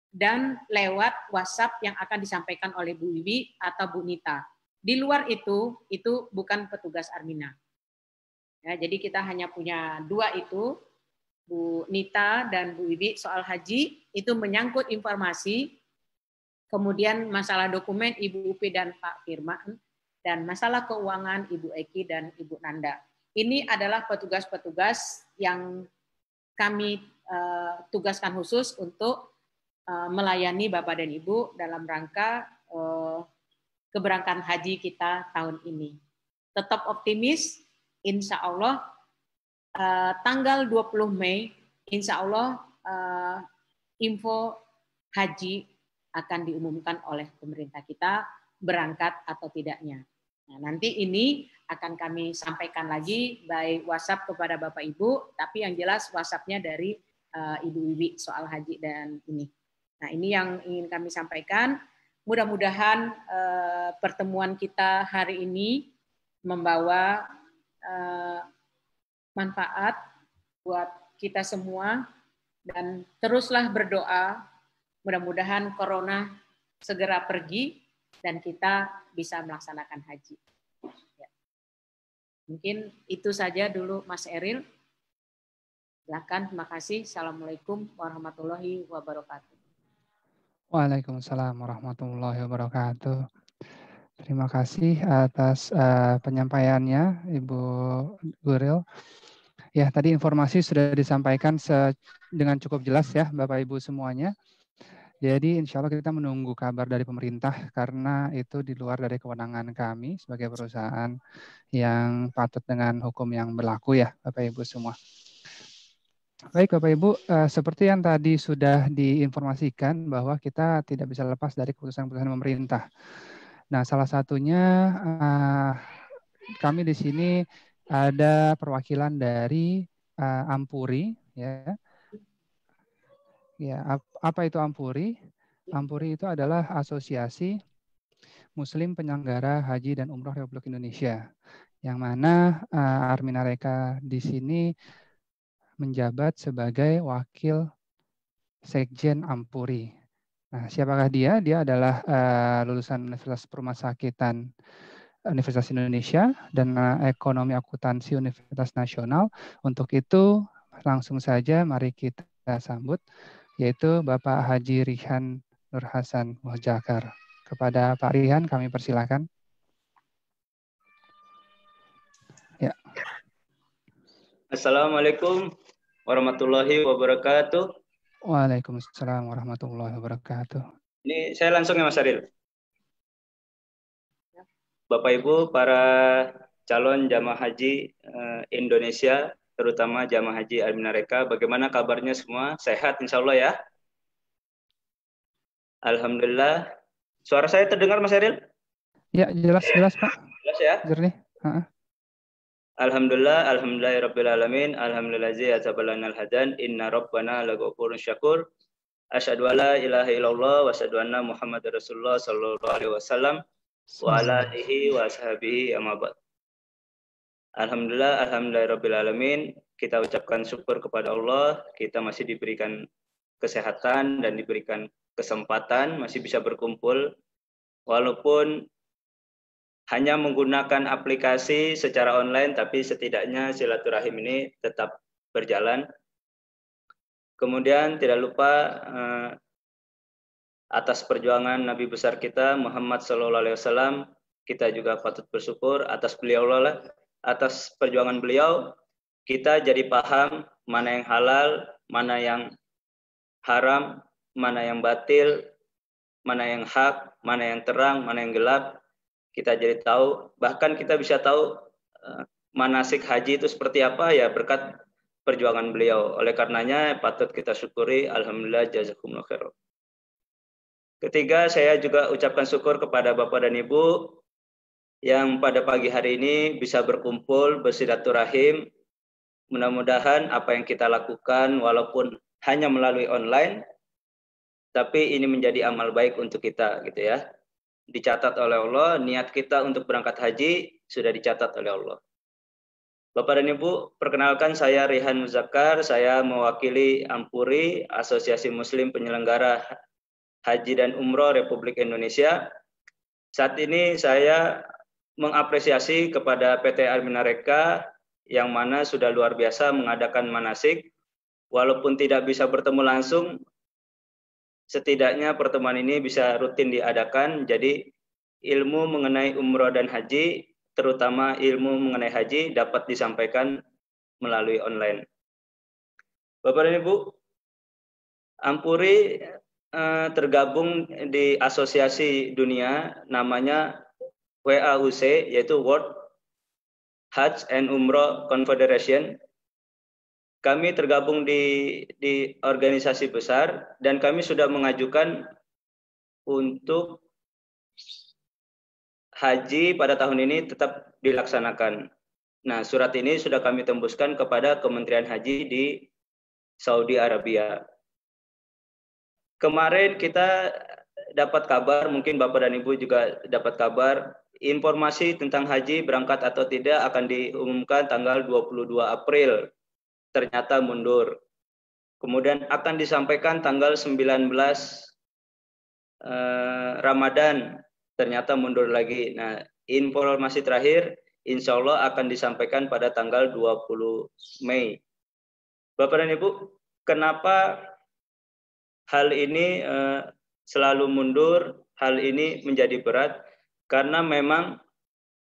dan lewat WhatsApp yang akan disampaikan oleh Bu Wiwi atau Bu Nita. Di luar itu bukan petugas Armina. Ya, jadi kita hanya punya 2 itu, Bu Nita dan Bu Wiwi soal haji, itu menyangkut informasi, kemudian masalah dokumen Ibu Upi dan Pak Firman, dan masalah keuangan Ibu Eki dan Ibu Nanda. Ini adalah petugas-petugas yang kami tugaskan khusus untuk melayani Bapak dan Ibu dalam rangka keberangkatan haji kita tahun ini. Tetap optimis, insya Allah tanggal 20 Mei, insya Allah info haji akan diumumkan oleh pemerintah kita berangkat atau tidaknya. Nah, nanti ini akan kami sampaikan lagi by WhatsApp kepada Bapak Ibu, tapi yang jelas WhatsApp-nya dari Ibu Wiwi soal haji dan ini. Nah, ini yang ingin kami sampaikan. Mudah-mudahan pertemuan kita hari ini membawa manfaat buat kita semua dan teruslah berdoa. Mudah-mudahan corona segera pergi dan kita bisa melaksanakan haji. Ya. Mungkin itu saja dulu Mas Eril. Silakan, terima kasih. Assalamualaikum warahmatullahi wabarakatuh. Waalaikumsalam warahmatullahi wabarakatuh. Terima kasih atas penyampaiannya, Ibu Guril. Ya, tadi informasi sudah disampaikan dengan cukup jelas ya, Bapak Ibu semuanya. Jadi insya Allah kita menunggu kabar dari pemerintah karena itu di luar dari kewenangan kami sebagai perusahaan yang patut dengan hukum yang berlaku ya, Bapak Ibu semua. Baik Bapak Ibu, seperti yang tadi sudah diinformasikan bahwa kita tidak bisa lepas dari keputusan-keputusan pemerintah. Nah, salah satunya kami di sini ada perwakilan dari Ampuri, ya. Ya, apa itu Ampuri? Ampuri itu adalah Asosiasi Muslim Penyelenggara Haji dan Umroh Republik Indonesia, yang mana Arminareka di sini menjabat sebagai wakil Sekjen Ampuri. Nah, siapakah dia? Dia adalah lulusan Universitas Perumasakitan Universitas Indonesia dan Ekonomi Akuntansi Universitas Nasional. Untuk itu, langsung saja mari kita sambut, yaitu Bapak Haji Rihan Nur Hasan Mojakar. Kepada Pak Rihan, kami persilakan. Ya. Assalamualaikum warahmatullahi wabarakatuh. Waalaikumsalam warahmatullahi wabarakatuh. Ini saya langsung ya Mas Aril. Bapak Ibu, para calon jamaah haji Indonesia, terutama jamaah haji Arminareka, bagaimana kabarnya semua? Sehat insya Allah ya? Alhamdulillah. Suara saya terdengar Mas Aril? Ya, jelas Pak. Jelas ya? Jernih. Alhamdulillah, alhamdulillahirrabbilalamin, alhamdulillahi azabalanal hadan, inna rabbana laghafurun syakur, asyhadu alla ilaha illallah wa asyhadu anna muhammadar rasulullah sallallahu alaihi wasallam wa ala alihi wa ashabihi amma ba'd. Alhamdulillah, alhamdulillahirrabbilalamin, kita ucapkan syukur kepada Allah, kita masih diberikan kesehatan dan diberikan kesempatan, masih bisa berkumpul, walaupun hanya menggunakan aplikasi secara online, tapi setidaknya silaturahim ini tetap berjalan. Kemudian tidak lupa atas perjuangan Nabi besar kita Muhammad SAW, kita juga patut bersyukur atas beliau lah, atas perjuangan beliau kita jadi paham mana yang halal, mana yang haram, mana yang batil, mana yang hak, mana yang terang, mana yang gelap. Kita jadi tahu, bahkan kita bisa tahu manasik haji itu seperti apa ya berkat perjuangan beliau. Oleh karenanya patut kita syukuri, alhamdulillah jazakumullah khairan. Ketiga, saya juga ucapkan syukur kepada Bapak dan Ibu yang pada pagi hari ini bisa berkumpul, bersilaturahim. Mudah-mudahan apa yang kita lakukan walaupun hanya melalui online, tapi ini menjadi amal baik untuk kita gitu ya. Dicatat oleh Allah, niat kita untuk berangkat haji sudah dicatat oleh Allah. Bapak dan Ibu, perkenalkan saya Rihan Muzakkar, saya mewakili Ampuri, Asosiasi Muslim Penyelenggara Haji dan Umroh Republik Indonesia. Saat ini saya mengapresiasi kepada PT Arminareka yang mana sudah luar biasa mengadakan manasik, walaupun tidak bisa bertemu langsung, setidaknya pertemuan ini bisa rutin diadakan. Jadi ilmu mengenai umroh dan haji, terutama ilmu mengenai haji dapat disampaikan melalui online. Bapak dan Ibu, Ampuri tergabung di asosiasi dunia namanya WAUC, yaitu World Hajj and Umroh Confederation. Kami tergabung di organisasi besar dan kami sudah mengajukan untuk haji pada tahun ini tetap dilaksanakan. Nah, surat ini sudah kami tembuskan kepada Kementerian Haji di Saudi Arabia. Kemarin kita dapat kabar, mungkin Bapak dan Ibu juga dapat kabar, informasi tentang haji berangkat atau tidak akan diumumkan tanggal 22 April. Ternyata mundur. Kemudian akan disampaikan tanggal 19 Ramadan, ternyata mundur lagi. Nah, informasi terakhir insya Allah akan disampaikan pada tanggal 20 Mei. Bapak dan Ibu, kenapa hal ini selalu mundur, hal ini menjadi berat? Karena memang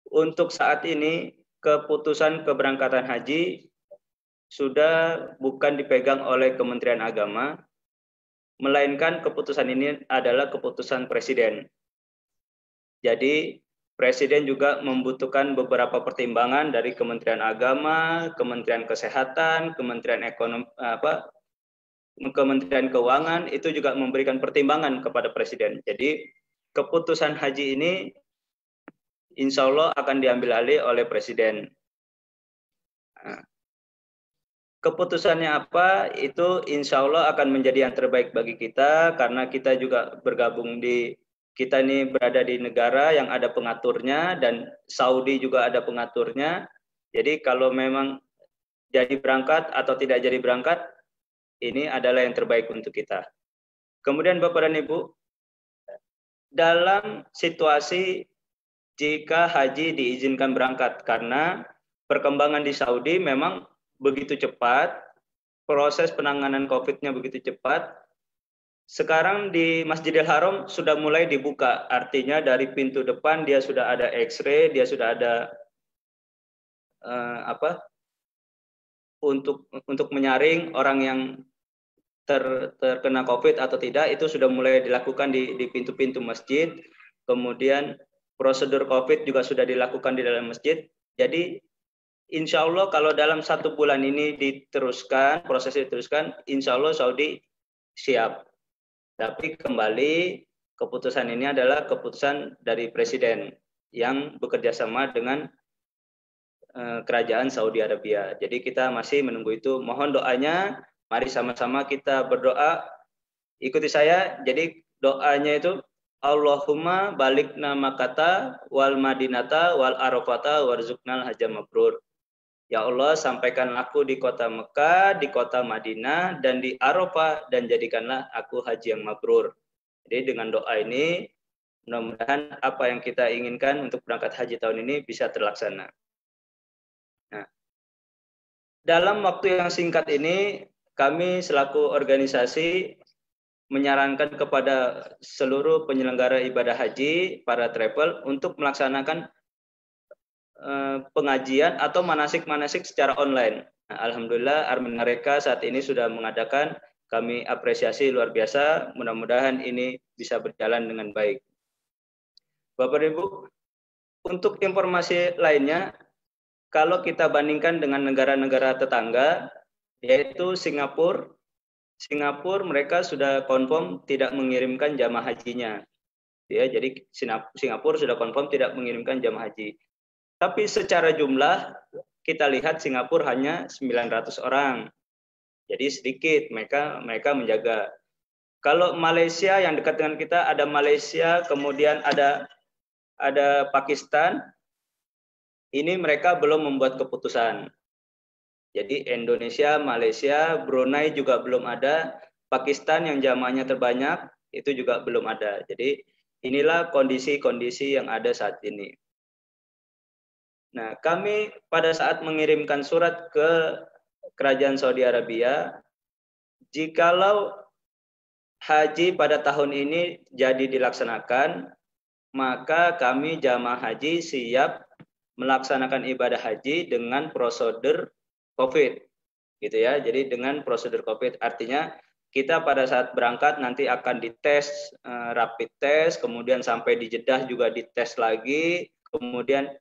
untuk saat ini keputusan keberangkatan haji sudah bukan dipegang oleh Kementerian Agama, melainkan keputusan ini adalah keputusan Presiden. Jadi Presiden juga membutuhkan beberapa pertimbangan dari Kementerian Agama, Kementerian Kesehatan, Kementerian Ekonomi, Kementerian Keuangan, itu juga memberikan pertimbangan kepada Presiden. Jadi keputusan haji ini insya Allah akan diambil alih oleh Presiden. Nah, keputusannya apa, itu insya Allah akan menjadi yang terbaik bagi kita, karena kita juga bergabung kita ini berada di negara yang ada pengaturnya, dan Saudi juga ada pengaturnya. Jadi kalau memang jadi berangkat atau tidak jadi berangkat, ini adalah yang terbaik untuk kita. Kemudian Bapak dan Ibu, dalam situasi jika haji diizinkan berangkat, karena perkembangan di Saudi memang begitu cepat, proses penanganan COVID-nya begitu cepat. Sekarang di Masjidil Haram sudah mulai dibuka, artinya dari pintu depan dia sudah ada X-ray, dia sudah ada untuk menyaring orang yang terkena COVID atau tidak, itu sudah mulai dilakukan di pintu-pintu masjid. Kemudian prosedur COVID juga sudah dilakukan di dalam masjid. Jadi insya Allah kalau dalam 1 bulan ini diteruskan, prosesnya diteruskan, insya Allah Saudi siap. Tapi kembali keputusan ini adalah keputusan dari Presiden yang bekerja sama dengan Kerajaan Saudi Arabia. Jadi kita masih menunggu itu. Mohon doanya, mari sama-sama kita berdoa. Ikuti saya. Jadi doanya itu, Allahumma balikna Makkata wal Madinata wal Arafata warzuqnal hajjah mabrur. Ya Allah, sampaikan aku di kota Mekah, di kota Madinah, dan di Arafah, dan jadikanlah aku haji yang mabrur. Jadi dengan doa ini, mudah-mudahan apa yang kita inginkan untuk berangkat haji tahun ini bisa terlaksana. Nah, dalam waktu yang singkat ini, kami selaku organisasi menyarankan kepada seluruh penyelenggara ibadah haji, para travel, untuk melaksanakan pengajian atau manasik-manasik secara online. Nah, alhamdulillah Armin Nareka saat ini sudah mengadakan, kami apresiasi luar biasa, mudah-mudahan ini bisa berjalan dengan baik. Bapak Ibu, untuk informasi lainnya, kalau kita bandingkan dengan negara-negara tetangga, yaitu Singapura mereka sudah confirm tidak mengirimkan jamaah hajinya. Ya, jadi Singapura sudah confirm tidak mengirimkan jamaah haji. Tapi secara jumlah kita lihat Singapura hanya 900 orang. Jadi sedikit mereka menjaga. Kalau Malaysia yang dekat dengan kita, ada Malaysia, kemudian ada Pakistan. Ini mereka belum membuat keputusan. Jadi Indonesia, Malaysia, Brunei juga belum ada. Pakistan yang jamaahnya terbanyak itu juga belum ada. Jadi inilah kondisi-kondisi yang ada saat ini. Nah, kami pada saat mengirimkan surat ke Kerajaan Saudi Arabia, jikalau haji pada tahun ini jadi dilaksanakan, maka kami jamaah haji siap melaksanakan ibadah haji dengan prosedur COVID, gitu ya. Jadi dengan prosedur COVID, artinya kita pada saat berangkat nanti akan dites rapid test, kemudian sampai di Jeddah juga dites lagi, kemudian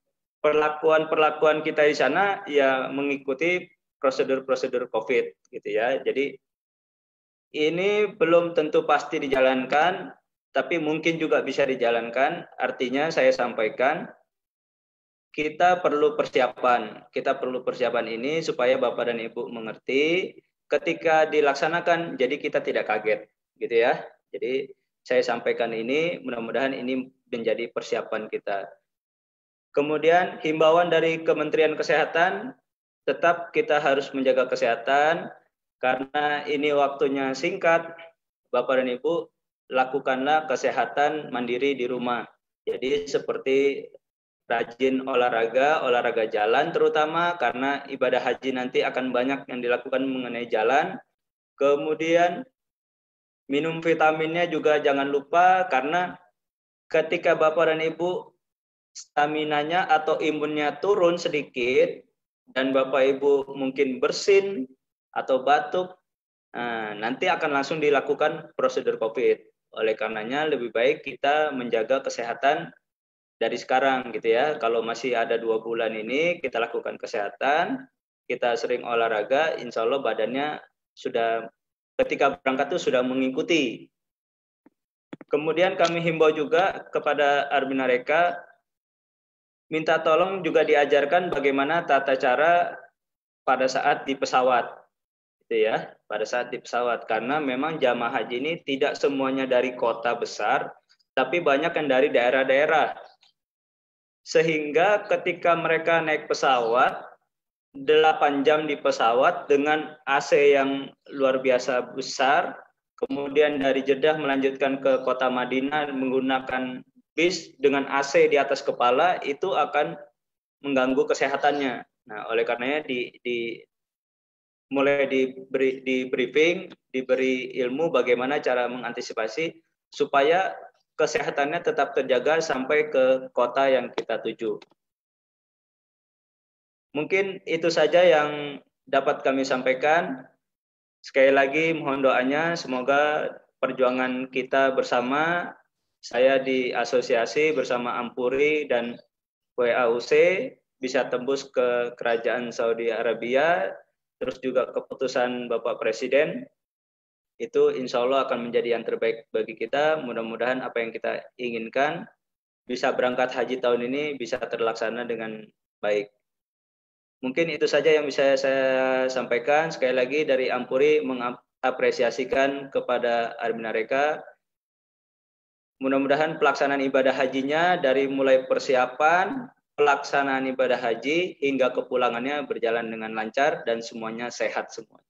perlakuan kita di sana ya mengikuti prosedur COVID, gitu ya. Jadi ini belum tentu pasti dijalankan, tapi mungkin juga bisa dijalankan. Artinya saya sampaikan, kita perlu persiapan. Kita perlu persiapan ini supaya Bapak dan Ibu mengerti ketika dilaksanakan, jadi kita tidak kaget, gitu ya. Jadi saya sampaikan ini, mudah-mudahan ini menjadi persiapan kita. Kemudian himbauan dari Kementerian Kesehatan, tetap kita harus menjaga kesehatan, karena ini waktunya singkat. Bapak dan Ibu, lakukanlah kesehatan mandiri di rumah. Jadi seperti rajin olahraga jalan terutama, karena ibadah haji nanti akan banyak yang dilakukan mengenai jalan. Kemudian minum vitaminnya juga jangan lupa, karena ketika Bapak dan Ibu staminanya atau imunnya turun sedikit dan Bapak Ibu mungkin bersin atau batuk, nanti akan langsung dilakukan prosedur COVID. Oleh karenanya lebih baik kita menjaga kesehatan dari sekarang gitu ya. Kalau masih ada 2 bulan ini kita lakukan kesehatan, kita sering olahraga, insya Allah badannya sudah ketika berangkat itu sudah mengikuti. Kemudian kami himbau juga kepada Arminareka, minta tolong juga diajarkan bagaimana tata cara pada saat di pesawat. Gitu ya, pada saat di pesawat. Karena memang jamaah haji ini tidak semuanya dari kota besar, tapi banyak yang dari daerah-daerah. Sehingga ketika mereka naik pesawat, 8 jam di pesawat dengan AC yang luar biasa besar, kemudian dari Jeddah melanjutkan ke kota Madinah menggunakan bis dengan AC di atas kepala, itu akan mengganggu kesehatannya. Nah, oleh karenanya mulai di briefing, diberi ilmu bagaimana cara mengantisipasi supaya kesehatannya tetap terjaga sampai ke kota yang kita tuju. Mungkin itu saja yang dapat kami sampaikan. Sekali lagi mohon doanya, semoga perjuangan kita bersama, saya di asosiasi bersama Ampuri dan WAUC bisa tembus ke Kerajaan Saudi Arabia, terus juga keputusan Bapak Presiden, itu insya Allah akan menjadi yang terbaik bagi kita. Mudah-mudahan apa yang kita inginkan bisa berangkat haji tahun ini bisa terlaksana dengan baik. Mungkin itu saja yang bisa saya sampaikan. Sekali lagi dari Ampuri mengapresiasikan kepada Arminareka. Mudah-mudahan pelaksanaan ibadah hajinya dari mulai persiapan, pelaksanaan ibadah haji hingga kepulangannya berjalan dengan lancar dan semuanya sehat semua.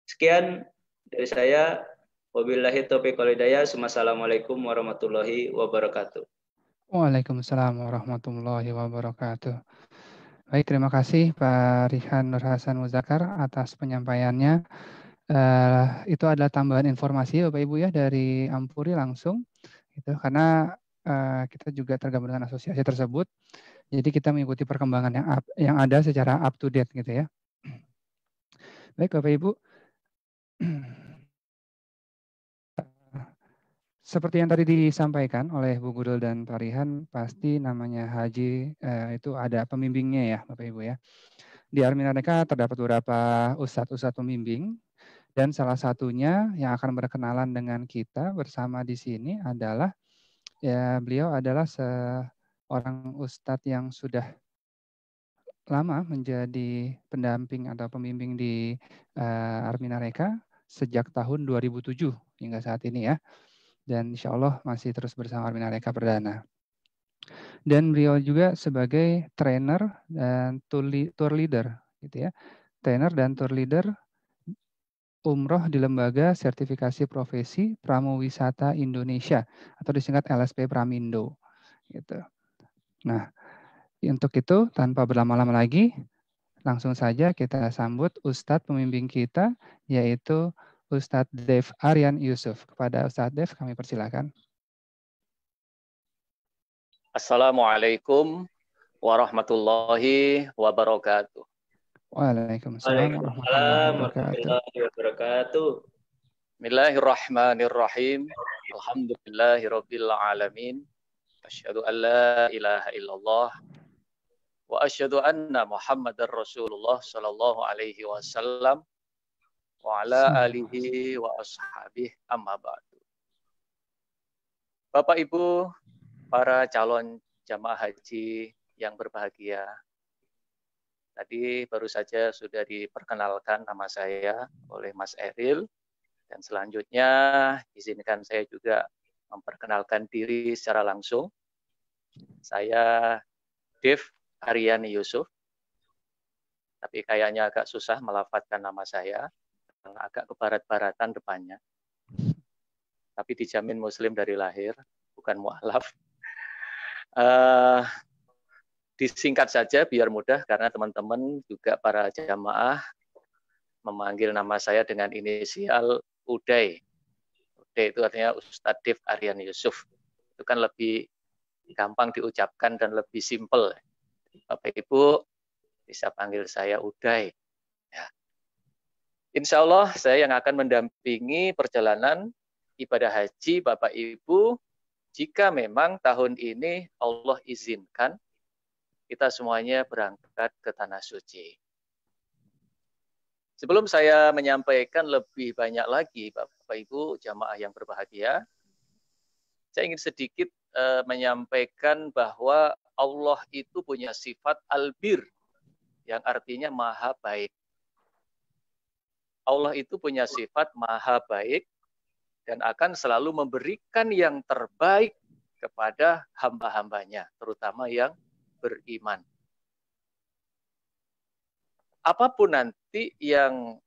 Sekian dari saya. Wabillahi taufiq wal hidayah. Assalamualaikum warahmatullahi wabarakatuh. Waalaikumsalam warahmatullahi wabarakatuh. Baik, terima kasih Pak Rihan Nur Hasan Muzakar atas penyampaiannya. Itu adalah tambahan informasi Bapak Ibu ya dari Ampuri langsung, gitu. Karena kita juga tergabung dengan asosiasi tersebut, jadi kita mengikuti perkembangan yang ada secara up to date, gitu ya. Baik Bapak Ibu. Seperti yang tadi disampaikan oleh Bu Gurul dan Pak Rihan, pasti namanya haji itu ada pembimbingnya ya Bapak Ibu ya. Di Arminareka terdapat beberapa ustadz-ustadz pembimbing, dan salah satunya yang akan berkenalan dengan kita bersama di sini adalah, ya beliau adalah seorang ustadz yang sudah lama menjadi pendamping atau pembimbing di Arminareka sejak tahun 2007 hingga saat ini ya. Dan insya Allah masih terus bersama Arminareka Perdana. Dan beliau juga sebagai trainer dan tour leader, gitu ya. Trainer dan tour leader umroh di Lembaga Sertifikasi Profesi Pramuwisata Indonesia atau disingkat LSP Pramindo, gitu. Nah, untuk itu tanpa berlama-lama lagi, langsung saja kita sambut Ustadz pembimbing kita, yaitu Ustadz Dev Aryan Yusuf. Kepada Ustadz Dev kami persilakan. Assalamualaikum warahmatullahi wabarakatuh. Waalaikumsalam warahmatullahi wabarakatuh. Bismillahirrahmanirrahim. Alhamdulillahirabbil alamin. Asyhadu an la ilaha illallah wa asyhadu anna Muhammadar Rasulullah sallallahu alaihi wasallam wa ala alihi wa ashabihi amma ba'du. Bapak Ibu, para calon jamaah haji yang berbahagia, tadi baru saja sudah diperkenalkan nama saya oleh Mas Eril, dan selanjutnya izinkan saya juga memperkenalkan diri secara langsung. Saya Dev Aryan Yusuf, tapi kayaknya agak susah melafadzkan nama saya, agak kebarat-baratan depannya. Tapi dijamin muslim dari lahir, bukan mu'alaf. Disingkat saja biar mudah, karena teman-teman juga para jamaah memanggil nama saya dengan inisial Uday. Uday itu artinya Ustadz Dev Aryan Yusuf. Itu kan lebih gampang diucapkan dan lebih simpel. Bapak Ibu bisa panggil saya Uday. Ya. Insya Allah saya yang akan mendampingi perjalanan ibadah haji Bapak Ibu jika memang tahun ini Allah izinkan kita semuanya berangkat ke Tanah Suci. Sebelum saya menyampaikan lebih banyak lagi Bapak Ibu jamaah yang berbahagia, saya ingin sedikit menyampaikan bahwa Allah itu punya sifat albir, yang artinya maha baik. Allah itu punya sifat maha baik dan akan selalu memberikan yang terbaik kepada hamba-hambanya, terutama yang beriman. Apapun nanti yang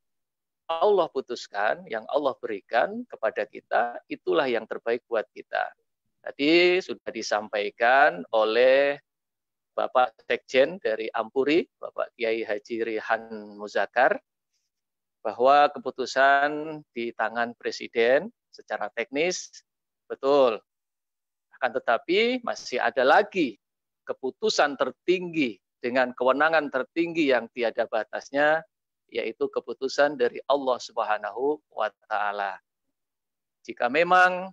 Allah putuskan, yang Allah berikan kepada kita, itulah yang terbaik buat kita. Tadi sudah disampaikan oleh Bapak Sekjen dari Ampuri, Bapak Kiai Haji Rihan Muzakar, bahwa keputusan di tangan Presiden secara teknis betul. Akan tetapi masih ada lagi keputusan tertinggi dengan kewenangan tertinggi yang tiada batasnya, yaitu keputusan dari Allah Subhanahu wa Ta'ala. Jika memang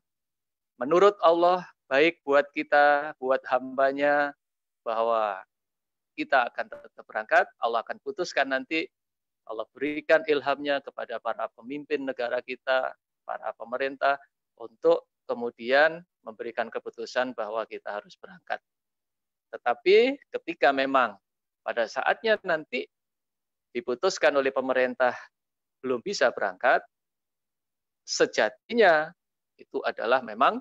menurut Allah baik buat kita, buat hambanya, bahwa kita akan tetap berangkat, Allah akan putuskan nanti, Allah berikan ilhamnya kepada para pemimpin negara kita, para pemerintah, untuk kemudian memberikan keputusan bahwa kita harus berangkat. Tetapi ketika memang pada saatnya nanti diputuskan oleh pemerintah belum bisa berangkat, sejatinya itu adalah memang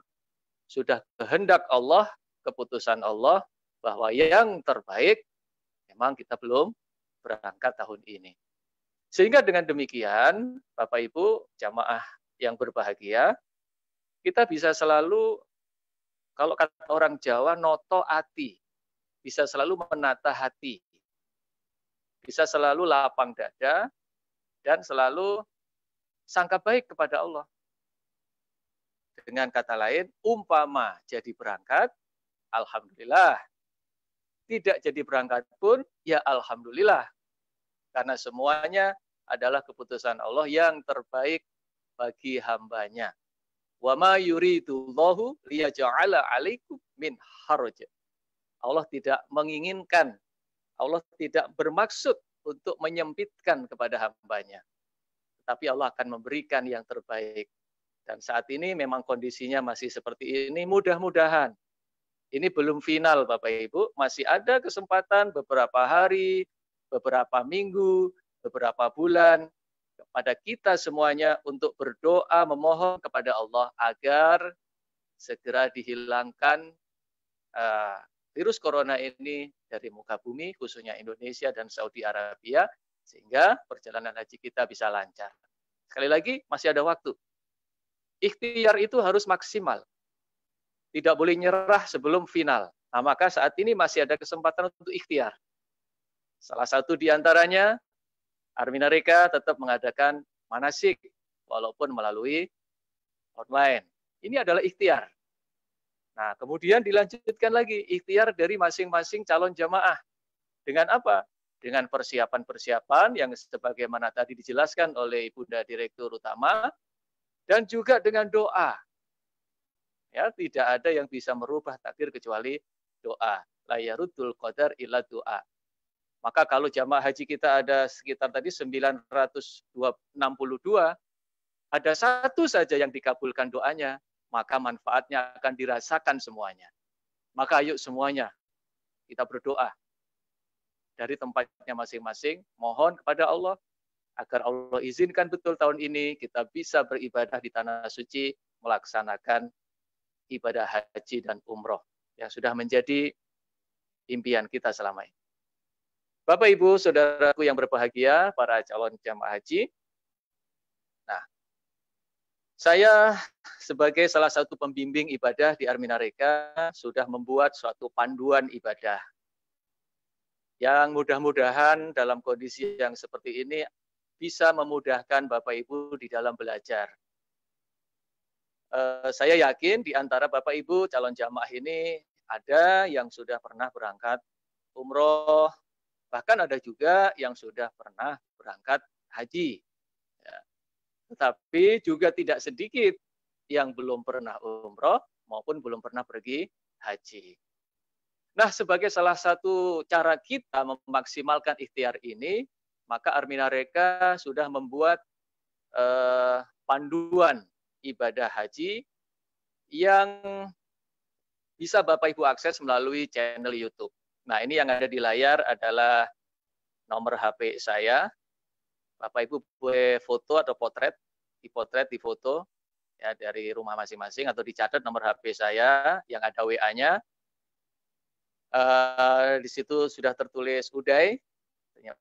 sudah kehendak Allah, keputusan Allah, bahwa yang terbaik memang kita belum berangkat tahun ini. Sehingga dengan demikian, Bapak Ibu, jamaah yang berbahagia, kita bisa selalu, kalau kata orang Jawa, noto ati, bisa selalu menata hati, bisa selalu lapang dada, dan selalu sangka baik kepada Allah. Dengan kata lain, umpama jadi berangkat, alhamdulillah. Tidak jadi berangkat pun, ya alhamdulillah. Karena semuanya adalah keputusan Allah yang terbaik bagi hambanya. Wa ma yuridullahu liyaj'ala 'alaikum min haraj. Allah tidak menginginkan, Allah tidak bermaksud untuk menyempitkan kepada hambanya. Tapi Allah akan memberikan yang terbaik. Dan saat ini memang kondisinya masih seperti ini, mudah-mudahan. Ini belum final Bapak Ibu, masih ada kesempatan beberapa hari, beberapa minggu, beberapa bulan kepada kita semuanya untuk berdoa memohon kepada Allah agar segera dihilangkan virus corona ini dari muka bumi, khususnya Indonesia dan Saudi Arabia, sehingga perjalanan haji kita bisa lancar. Sekali lagi, masih ada waktu. Ikhtiar itu harus maksimal. Tidak boleh nyerah sebelum final. Nah, maka saat ini masih ada kesempatan untuk ikhtiar. Salah satu di antaranya, Arminareka tetap mengadakan manasik, walaupun melalui online. Ini adalah ikhtiar. Nah, kemudian dilanjutkan lagi, ikhtiar dari masing-masing calon jamaah. Dengan apa? Dengan persiapan-persiapan yang sebagaimana tadi dijelaskan oleh Ibunda Direktur Utama, dan juga dengan doa. Ya, tidak ada yang bisa merubah takdir kecuali doa. La yaruddul qadar illa doa. Maka kalau jamaah haji kita ada sekitar tadi 962, ada satu saja yang dikabulkan doanya, maka manfaatnya akan dirasakan semuanya. Maka ayo semuanya kita berdoa dari tempatnya masing-masing, mohon kepada Allah agar Allah izinkan betul tahun ini kita bisa beribadah di Tanah Suci, melaksanakan ibadah haji dan umroh yang sudah menjadi impian kita selama ini. Bapak, Ibu, saudaraku yang berbahagia, para calon jamaah haji. Nah, saya sebagai salah satu pembimbing ibadah di Arminareka sudah membuat suatu panduan ibadah yang mudah-mudahan dalam kondisi yang seperti ini bisa memudahkan Bapak Ibu di dalam belajar. Saya yakin di antara Bapak Ibu calon jamaah ini ada yang sudah pernah berangkat umroh, bahkan ada juga yang sudah pernah berangkat haji. Ya. Tetapi juga tidak sedikit yang belum pernah umroh maupun belum pernah pergi haji. Nah, sebagai salah satu cara kita memaksimalkan ikhtiar ini, maka Arminareka sudah membuat panduan ibadah haji yang bisa Bapak Ibu akses melalui channel YouTube. Nah, ini yang ada di layar adalah nomor HP saya. Bapak Ibu boleh foto atau dipotret, difoto ya dari rumah masing-masing atau dicatat nomor HP saya yang ada WA-nya. Di situ sudah tertulis Uday,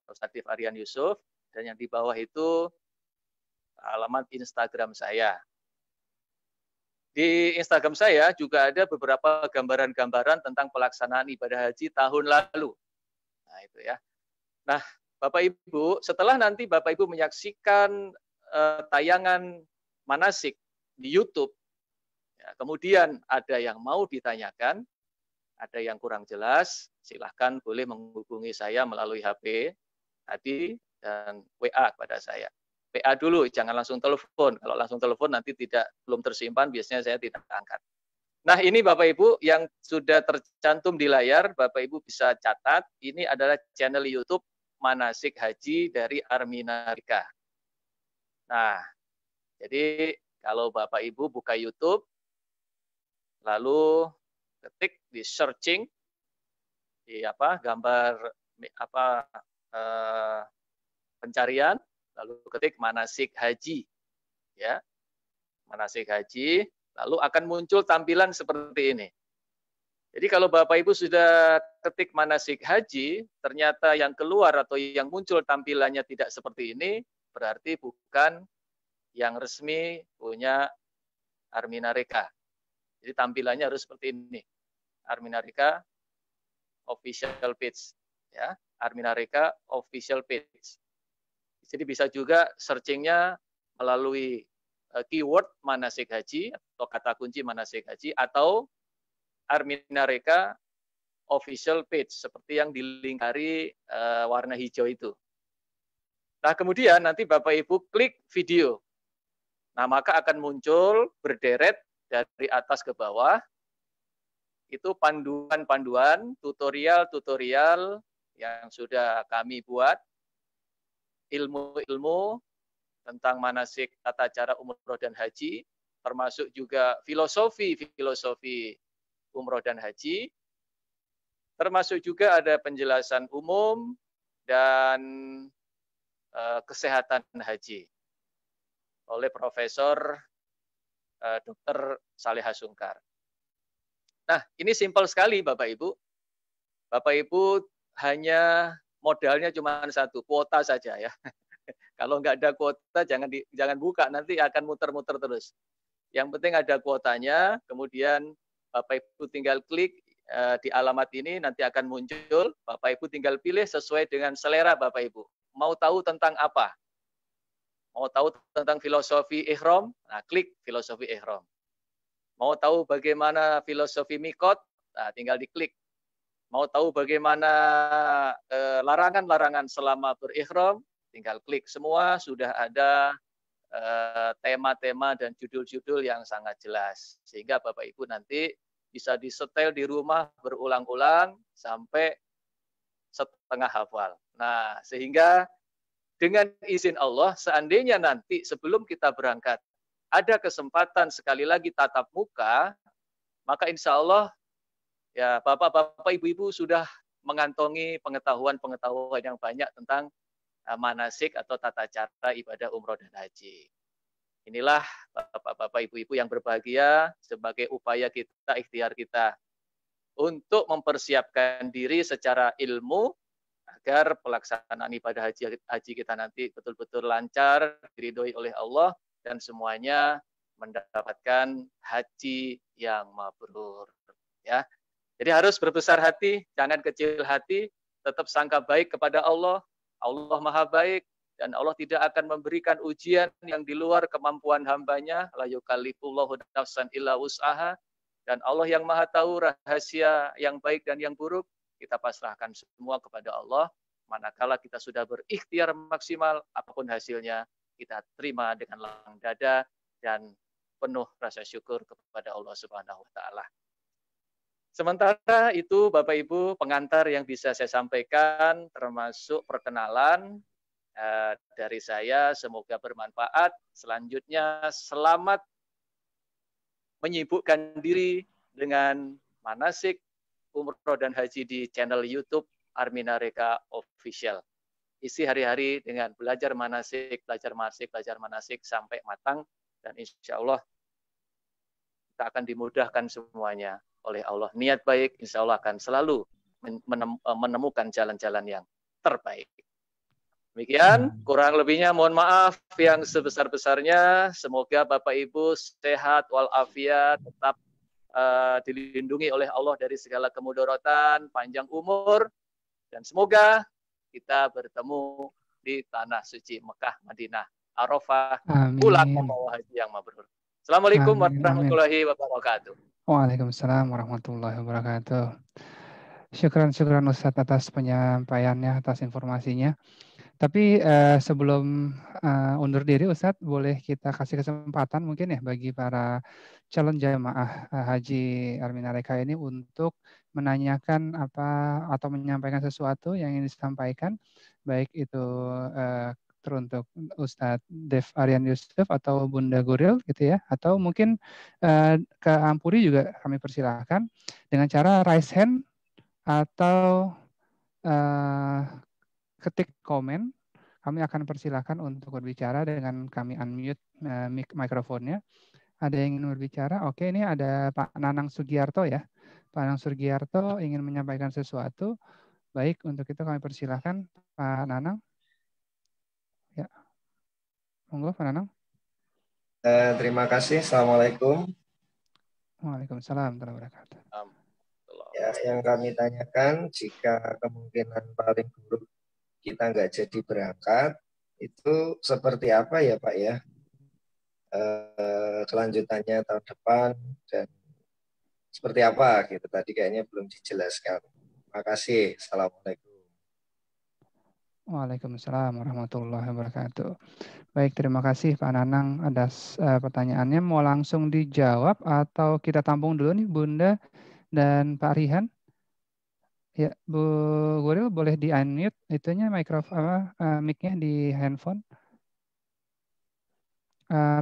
Ustaz Aryan Yusuf, dan yang di bawah itu alamat Instagram saya. Di Instagram saya juga ada beberapa gambaran-gambaran tentang pelaksanaan ibadah haji tahun lalu. Nah, itu ya. Nah, Bapak Ibu, setelah nanti Bapak Ibu menyaksikan tayangan manasik di YouTube, ya, kemudian ada yang mau ditanyakan, ada yang kurang jelas, silahkan boleh menghubungi saya melalui HP tadi dan WA kepada saya. WA dulu, jangan langsung telepon. Kalau langsung telepon nanti belum tersimpan, biasanya saya tidak angkat. Nah, ini Bapak Ibu yang sudah tercantum di layar, Bapak Ibu bisa catat, ini adalah channel YouTube Manasik Haji dari Arminareka. Nah, jadi kalau Bapak Ibu buka YouTube, lalu ketik di searching di gambar pencarian, lalu ketik manasik haji, ya, manasik haji, lalu akan muncul tampilan seperti ini. Jadi kalau Bapak Ibu sudah ketik manasik haji, ternyata yang keluar atau yang muncul tampilannya tidak seperti ini, berarti bukan yang resmi punya Arminareka. Jadi tampilannya harus seperti ini. Arminareka official page, ya, Arminareka official page. Jadi bisa juga searchingnya melalui keyword manasik haji atau kata kunci manasik haji atau Arminareka official page seperti yang dilingkari warna hijau itu. Nah, kemudian nanti Bapak Ibu klik video. Nah, maka akan muncul berderet dari atas ke bawah itu panduan-panduan, tutorial-tutorial yang sudah kami buat, ilmu-ilmu tentang manasik tata cara umroh dan haji, termasuk juga filosofi umroh dan haji, termasuk juga ada penjelasan umum dan kesehatan haji oleh Profesor Dr. Saleh Sungkar. Nah, ini simpel sekali Bapak Ibu. Bapak Ibu hanya modalnya cuma satu, kuota saja ya. Kalau nggak ada kuota jangan buka, nanti akan muter-muter terus. Yang penting ada kuotanya, kemudian Bapak Ibu tinggal klik di alamat ini, nanti akan muncul. Bapak Ibu tinggal pilih sesuai dengan selera Bapak Ibu. Mau tahu tentang apa? Mau tahu tentang filosofi ihram? Nah, klik filosofi ihram. Mau tahu bagaimana filosofi mikot? Nah, tinggal diklik. Mau tahu bagaimana larangan-larangan selama berihram? Tinggal klik. Semua sudah ada tema-tema dan judul-judul yang sangat jelas. Sehingga Bapak Ibu nanti bisa disetel di rumah berulang-ulang sampai setengah hafal. Nah, sehingga dengan izin Allah, seandainya nanti sebelum kita berangkat, ada kesempatan sekali lagi tatap muka, maka insya Allah ya Bapak-bapak, Ibu-ibu sudah mengantongi pengetahuan-pengetahuan yang banyak tentang manasik atau tata cara ibadah umroh dan haji. Inilah Bapak-bapak, Ibu-ibu yang berbahagia sebagai upaya kita, ikhtiar kita untuk mempersiapkan diri secara ilmu agar pelaksanaan ibadah haji kita nanti betul-betul lancar, diridhoi oleh Allah, dan semuanya mendapatkan haji yang mabrur. Ya, jadi harus berbesar hati, jangan kecil hati, tetap sangka baik kepada Allah. Allah Maha Baik dan Allah tidak akan memberikan ujian yang di luar kemampuan hambanya. La yukallifullahu nafsan illa wus'aha. Dan Allah yang Maha Tahu rahasia yang baik dan yang buruk, kita pasrahkan semua kepada Allah. Manakala kita sudah berikhtiar maksimal, apapun hasilnya, kita terima dengan lapang dada dan penuh rasa syukur kepada Allah Subhanahu wa taala. Sementara itu Bapak Ibu pengantar yang bisa saya sampaikan termasuk perkenalan dari saya, semoga bermanfaat. Selanjutnya selamat menyibukkan diri dengan manasik umroh dan haji di channel YouTube Armina Reka Official. Isi hari-hari dengan belajar manasik sampai matang, dan insya Allah kita akan dimudahkan semuanya oleh Allah. Niat baik insya Allah akan selalu menemukan jalan-jalan yang terbaik. Demikian, kurang lebihnya mohon maaf yang sebesar-besarnya. Semoga Bapak Ibu sehat walafiat, tetap dilindungi oleh Allah dari segala kemudaratan, panjang umur, dan semoga kita bertemu di tanah suci Mekah, Madinah, Arafah, bulan membawa haji yang mabrur. Assalamualaikum warahmatullahi wabarakatuh. Waalaikumsalam warahmatullahi wabarakatuh. Syukran Ustadz atas penyampaiannya, atas informasinya. Tapi sebelum undur diri Ustadz, boleh kita kasih kesempatan mungkin ya bagi para calon jamaah haji Armina Reka ini untuk menanyakan apa atau menyampaikan sesuatu yang ingin disampaikan, baik itu teruntuk Ustadz Dev Aryan Yusuf atau Bunda Guril gitu ya, atau mungkin ke Ampuri juga kami persilahkan dengan cara raise hand atau ketik komen. Kami akan persilahkan untuk berbicara dengan kami unmute mikrofonnya. Ada yang ingin berbicara? Oke, ini ada Pak Nanang Sugiarto ya. Pak Nanang Sugiarto ingin menyampaikan sesuatu. Baik, untuk itu kami persilahkan Pak Nanang. Ya, monggo Pak Nanang. Terima kasih. Assalamualaikum. Waalaikumsalam warahmatullahi wabarakatuh. Ya, yang kami tanyakan, jika kemungkinan paling buruk kita nggak jadi berangkat, itu seperti apa ya Pak ya? Kelanjutannya tahun depan dan seperti apa gitu. Tadi kayaknya belum dijelaskan. Terima kasih. Assalamualaikum. Waalaikumsalam warahmatullahi wabarakatuh. Baik, terima kasih Pak Nanang atas pertanyaannya. Mau langsung dijawab atau kita tampung dulu nih Bunda dan Pak Rihan? Ya, Bu Guril boleh di-unmute itunya mikrofon mic-nya di handphone.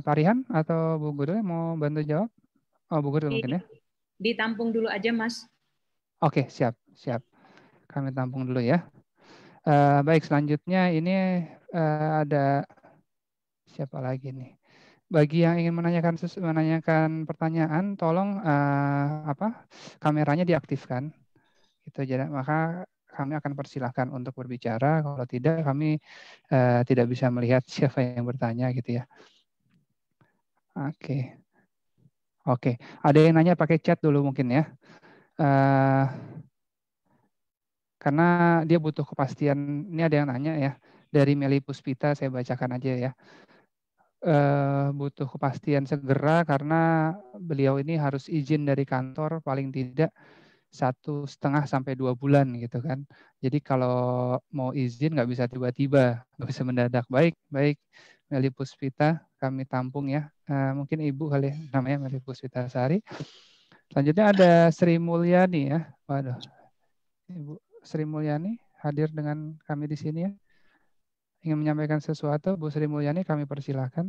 Pak Rihan atau Bu Guril mau bantu jawab? Oh, Bu Guril mungkin ya. Ditampung dulu aja, Mas. Oke, siap. Kami tampung dulu ya. Baik, selanjutnya ini ada siapa lagi nih? Bagi yang ingin menanyakan pertanyaan, tolong kameranya diaktifkan. Gitu, jadi maka kami akan persilahkan untuk berbicara. Kalau tidak, kami tidak bisa melihat siapa yang bertanya gitu ya. Oke. Ada yang nanya pakai chat dulu mungkin ya. Karena dia butuh kepastian. Ini ada yang nanya ya. Dari Meli Puspita, saya bacakan aja ya. Butuh kepastian segera karena beliau ini harus izin dari kantor paling tidak 1,5 sampai 2 bulan gitu kan. Jadi kalau mau izin nggak bisa tiba-tiba, nggak bisa mendadak. Baik Meli Puspita, kami tampung ya. Mungkin Ibu kali namanya Meli Puspita Sari. Selanjutnya ada Sri Mulyani ya. Waduh, Ibu Sri Mulyani hadir dengan kami di sini ya. Ingin menyampaikan sesuatu, Bu Sri Mulyani, kami persilahkan.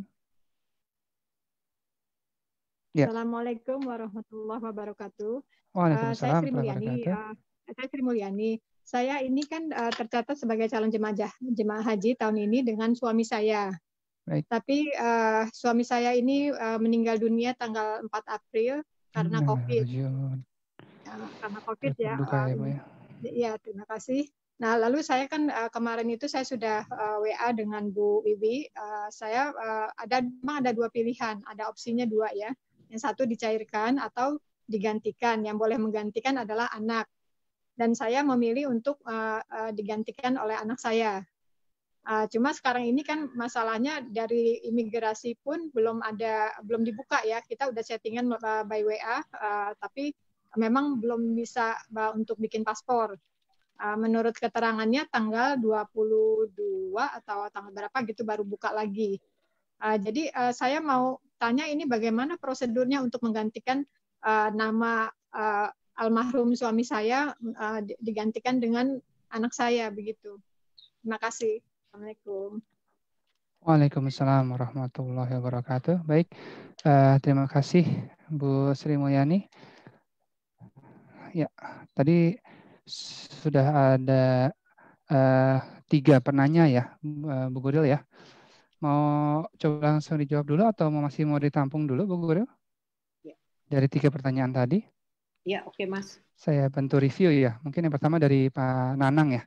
Ya. Assalamualaikum warahmatullahi wabarakatuh. Waalaikumsalam Saya Sri Mulyani. Saya ini kan tercatat sebagai calon jemaah haji tahun ini dengan suami saya. Baik. Tapi suami saya ini meninggal dunia tanggal 4 April karena COVID. Karena COVID ya. Ya, terima kasih. Nah, lalu saya kan kemarin itu saya sudah WA dengan Bu Wiwi. Saya memang ada 2 pilihan, ada opsinya 2 ya. Yang satu dicairkan atau digantikan. Yang boleh menggantikan adalah anak. Dan saya memilih untuk digantikan oleh anak saya. Cuma sekarang ini kan masalahnya dari imigrasi pun belum dibuka ya. Kita udah settingan by WA, tapi memang belum bisa untuk bikin paspor. Menurut keterangannya tanggal 22 atau tanggal berapa gitu baru buka lagi. Jadi saya mau tanya ini bagaimana prosedurnya untuk menggantikan nama almarhum suami saya digantikan dengan anak saya begitu. Terima kasih. Assalamualaikum. Waalaikumsalam warahmatullahi wabarakatuh. Baik, terima kasih Bu Sri Mulyani. Ya, tadi sudah ada 3 penanya ya, Bu Guril ya. Mau coba langsung dijawab dulu atau masih mau ditampung dulu, Bu Guril? Ya. Dari 3 pertanyaan tadi. Ya, oke Mas. Saya bantu review ya. Mungkin yang pertama dari Pak Nanang ya.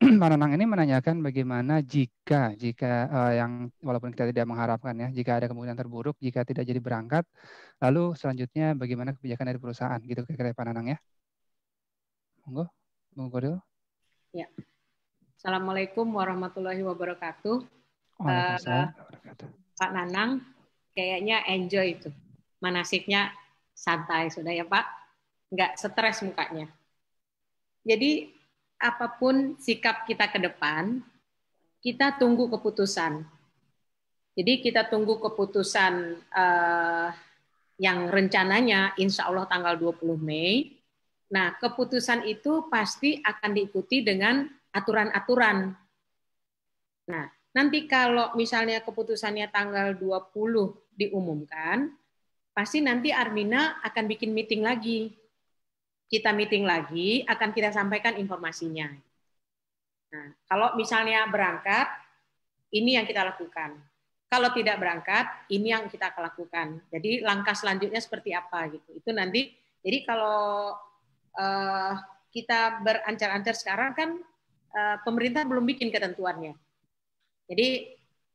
Pak Nanang ini menanyakan bagaimana jika yang walaupun kita tidak mengharapkan ya, jika ada kemungkinan terburuk, jika tidak jadi berangkat, lalu selanjutnya bagaimana kebijakan dari perusahaan, gitu kira-kira Pak Nanang ya. Monggo, Bu Guril. Ya. Assalamualaikum warahmatullahi wabarakatuh. Waalaikumsalam wabarakatuh. Pak Nanang, kayaknya enjoy itu. Manasiknya santai sudah ya Pak. Nggak stres mukanya. Jadi apapun sikap kita ke depan, kita tunggu keputusan. Jadi kita tunggu keputusan yang rencananya insya Allah tanggal 20 Mei. Nah, keputusan itu pasti akan diikuti dengan aturan-aturan. Nah, nanti kalau misalnya keputusannya tanggal 20 diumumkan, pasti nanti Armina akan bikin meeting lagi. Kita meeting lagi, akan kita sampaikan informasinya. Nah, kalau misalnya berangkat, ini yang kita lakukan. Kalau tidak berangkat, ini yang kita akan lakukan. Jadi langkah selanjutnya seperti apa gitu. Itu nanti. Jadi kalau kita berancar-ancar sekarang kan pemerintah belum bikin ketentuannya. Jadi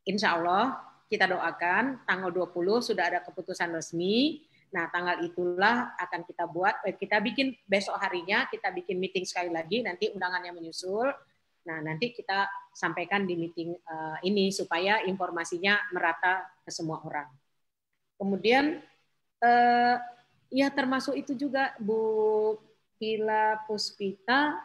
insya Allah kita doakan tanggal 20 sudah ada keputusan resmi. Nah, tanggal itulah akan kita bikin besok harinya, kita bikin meeting sekali lagi, nanti undangannya menyusul. Nah, nanti kita sampaikan di meeting ini supaya informasinya merata ke semua orang. Kemudian, ya termasuk itu juga Bu Pila Puspita,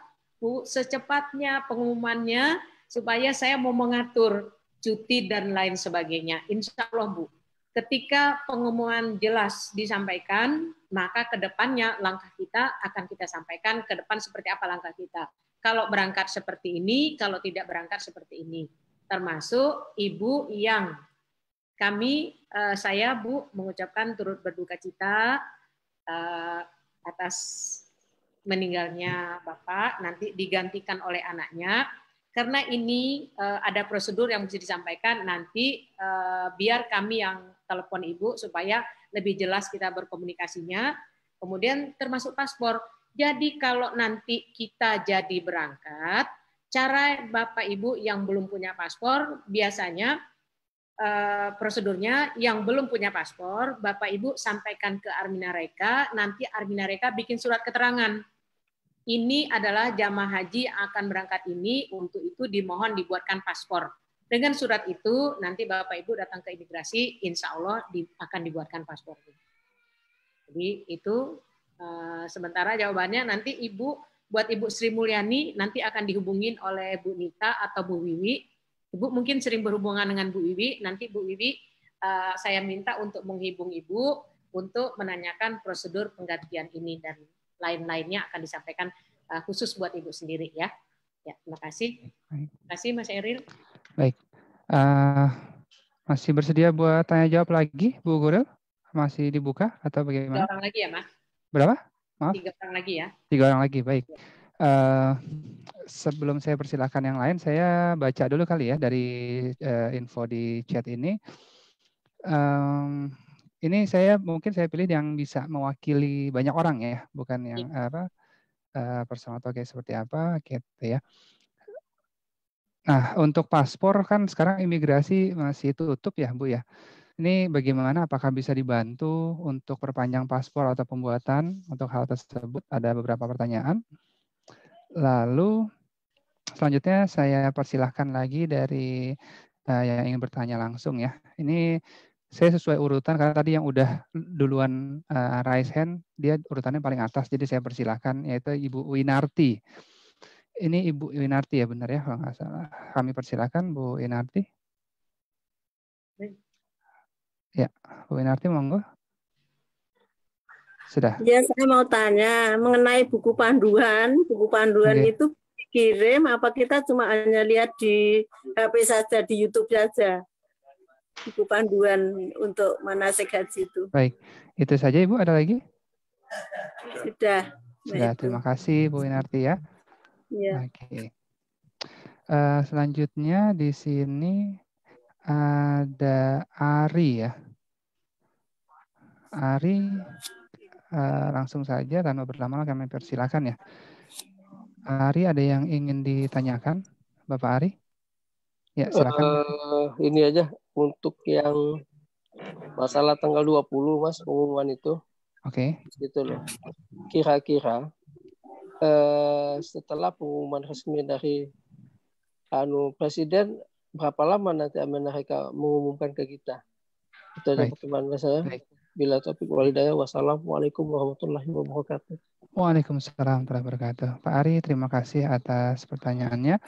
Bu, secepatnya pengumumannya supaya saya mau mengatur cuti dan lain sebagainya. Insya Allah, Bu. Ketika pengumuman jelas disampaikan, maka ke depannya langkah kita akan kita sampaikan ke depan seperti apa langkah kita. Kalau berangkat seperti ini, kalau tidak berangkat seperti ini. Termasuk Ibu yang saya Bu mengucapkan turut berduka cita atas meninggalnya Bapak, nanti digantikan oleh anaknya. Karena ini ada prosedur yang mesti disampaikan, nanti biar kami yang telepon Ibu supaya lebih jelas kita berkomunikasinya. Kemudian termasuk paspor. Jadi kalau nanti kita jadi berangkat, cara Bapak Ibu yang belum punya paspor, biasanya prosedurnya yang belum punya paspor, Bapak Ibu sampaikan ke Armina Reka, nanti Armina Reka bikin surat keterangan. Ini adalah jamaah haji yang akan berangkat ini, untuk itu dimohon dibuatkan paspor. Dengan surat itu, nanti Bapak Ibu datang ke imigrasi, insya Allah akan dibuatkan paspor. Jadi itu sementara jawabannya, nanti buat Ibu Sri Mulyani, nanti akan dihubungin oleh Bu Nita atau Bu Wiwi. Ibu mungkin sering berhubungan dengan Bu Wiwi, nanti Bu Wiwi saya minta untuk menghubung Ibu untuk menanyakan prosedur penggantian ini dan lain-lainnya akan disampaikan khusus buat Ibu sendiri ya. Ya, terima kasih. Terima kasih Mas Eril. Baik. Masih bersedia buat tanya jawab lagi, Bu Guril? Masih dibuka atau bagaimana? 3 orang lagi ya, Mas. Berapa? Maaf. 3 orang lagi ya. 3 orang lagi, baik. Sebelum saya persilahkan yang lain, saya baca dulu kali ya dari info di chat ini. Ini saya pilih yang bisa mewakili banyak orang ya, bukan yang personal atau kayak seperti apa gitu ya. Nah, untuk paspor kan sekarang imigrasi masih tutup ya, Bu ya. Ini bagaimana, apakah bisa dibantu untuk perpanjang paspor atau pembuatan untuk hal tersebut? Ada beberapa pertanyaan. Lalu selanjutnya saya persilahkan lagi dari yang ingin bertanya langsung ya. Ini saya sesuai urutan karena tadi yang udah duluan raise hand, dia urutannya paling atas, jadi saya persilahkan, yaitu Ibu Winarti. Ini Ibu Winarti ya, benar ya kalau nggak salah. Kami persilahkan Bu Winarti. Ya, Bu Winarti monggo. Sudah. Ya, saya mau tanya mengenai buku panduan. Buku panduan itu kirim apa kita cuma hanya lihat di HP saja, di YouTube saja? Buku panduan untuk manasik haji itu. Baik, itu saja Ibu. Ada lagi? Sudah. Sudah, terima kasih Bu Winarti ya. Ya. Oke. Selanjutnya di sini ada Ari ya. Ari, langsung saja tanpa berlama-lama kami persilakan ya. Ari, ada yang ingin ditanyakan, Bapak Ari? Ya, silakan. Ini aja untuk yang masalah tanggal 20, Mas, pengumuman itu. Oke. Gitu loh. Kira-kira setelah pengumuman resmi dari Presiden, berapa lama nanti mereka mengumumkan ke kita? Itu aja pertanyaan saya. Baik. Bila taufiq wal hidayah, wassalamualaikum warahmatullahi wabarakatuh. Waalaikumsalam warahmatullahi wabarakatuh. Pak Ari, terima kasih atas pertanyaannya.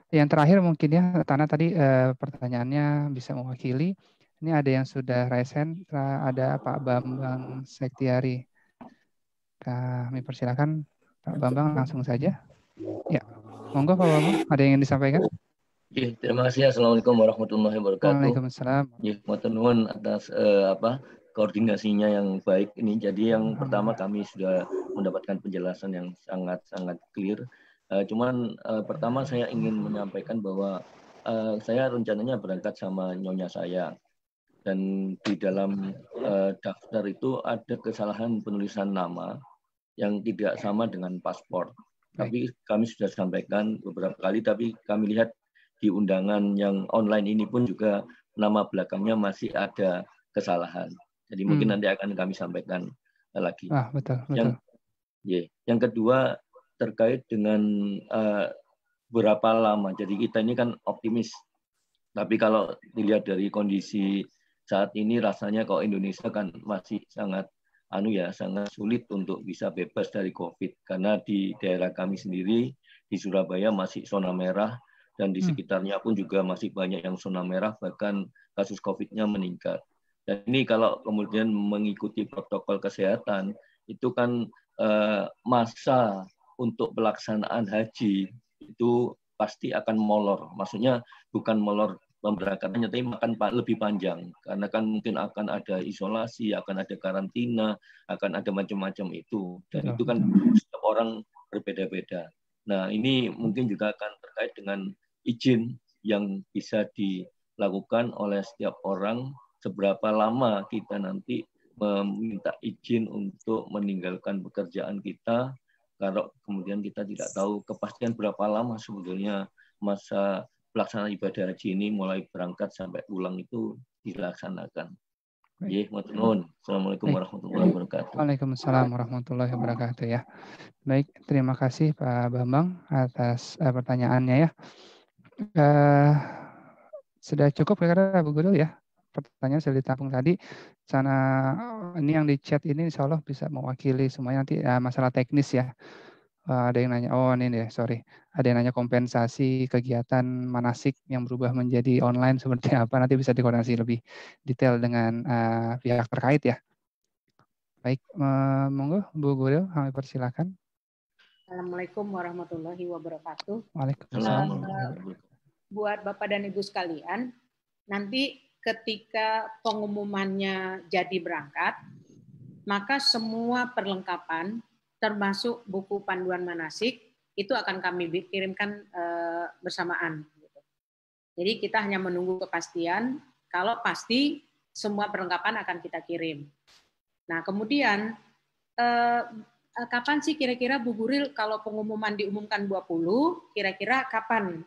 Yang terakhir mungkin ya, karena tadi pertanyaannya bisa mewakili. Ini ada yang sudah raise hand, ada Pak Bambang Sektiari. Kami persilakan Pak Bambang langsung saja. Ya, monggo Pak Bambang, ada yang ingin disampaikan? Ya, terima kasih. Assalamualaikum warahmatullahi wabarakatuh. Waalaikumsalam. Ya, matur nuwun atas koordinasinya yang baik ini. Jadi yang pertama kami sudah mendapatkan penjelasan yang sangat-sangat clear. Cuman pertama saya ingin menyampaikan bahwa saya rencananya berangkat sama nyonya saya. Dan di dalam daftar itu ada kesalahan penulisan nama yang tidak sama dengan paspor. Tapi kami sudah sampaikan beberapa kali, tapi kami lihat di undangan yang online ini pun juga nama belakangnya masih ada kesalahan. Jadi mungkin nanti akan kami sampaikan lagi. Betul. Yang kedua terkait dengan berapa lama. Jadi kita ini kan optimis. Tapi kalau dilihat dari kondisi saat ini rasanya kok Indonesia kan masih sangat sangat sulit untuk bisa bebas dari COVID. Karena di daerah kami sendiri di Surabaya masih zona merah dan di sekitarnya pun juga masih banyak yang zona merah, bahkan kasus COVID-nya meningkat. Dan ini kalau kemudian mengikuti protokol kesehatan, itu kan masa untuk pelaksanaan haji itu pasti akan molor. Maksudnya bukan molor pemberangkatannya, tapi akan lebih panjang. Karena kan mungkin akan ada isolasi, akan ada karantina, akan ada macam-macam itu. Dan itu kan setiap orang berbeda-beda. Nah, ini mungkin juga akan terkait dengan izin yang bisa dilakukan oleh setiap orang. Seberapa lama kita nanti meminta izin untuk meninggalkan pekerjaan kita, kalau kemudian kita tidak tahu kepastian berapa lama sebetulnya masa pelaksanaan ibadah haji ini mulai berangkat sampai pulang itu dilaksanakan. Assalamualaikum warahmatullahi wabarakatuh. Waalaikumsalam warahmatullahi wabarakatuh ya. Baik, terima kasih Pak Bambang atas pertanyaannya ya. Sudah cukup kira-kira Bu Guru ya? Pertanyaan sudah ditampung tadi. Sana ini yang di chat ini insya Allah bisa mewakili semuanya nanti masalah teknis ya. Ada yang nanya, ada yang nanya kompensasi kegiatan manasik yang berubah menjadi online seperti apa, nanti bisa dikoordinasi lebih detail dengan pihak terkait ya. Baik, monggo Bu Guru, kami persilakan. Assalamualaikum warahmatullahi wabarakatuh. Waalaikumsalam. Buat Bapak dan Ibu sekalian, nanti ketika pengumumannya jadi berangkat, maka semua perlengkapan termasuk buku panduan manasik itu akan kami kirimkan bersamaan. Jadi kita hanya menunggu kepastian, kalau pasti semua perlengkapan akan kita kirim. Nah kemudian kapan sih kira-kira Bu Guril kalau pengumuman diumumkan 20, kira-kira kapan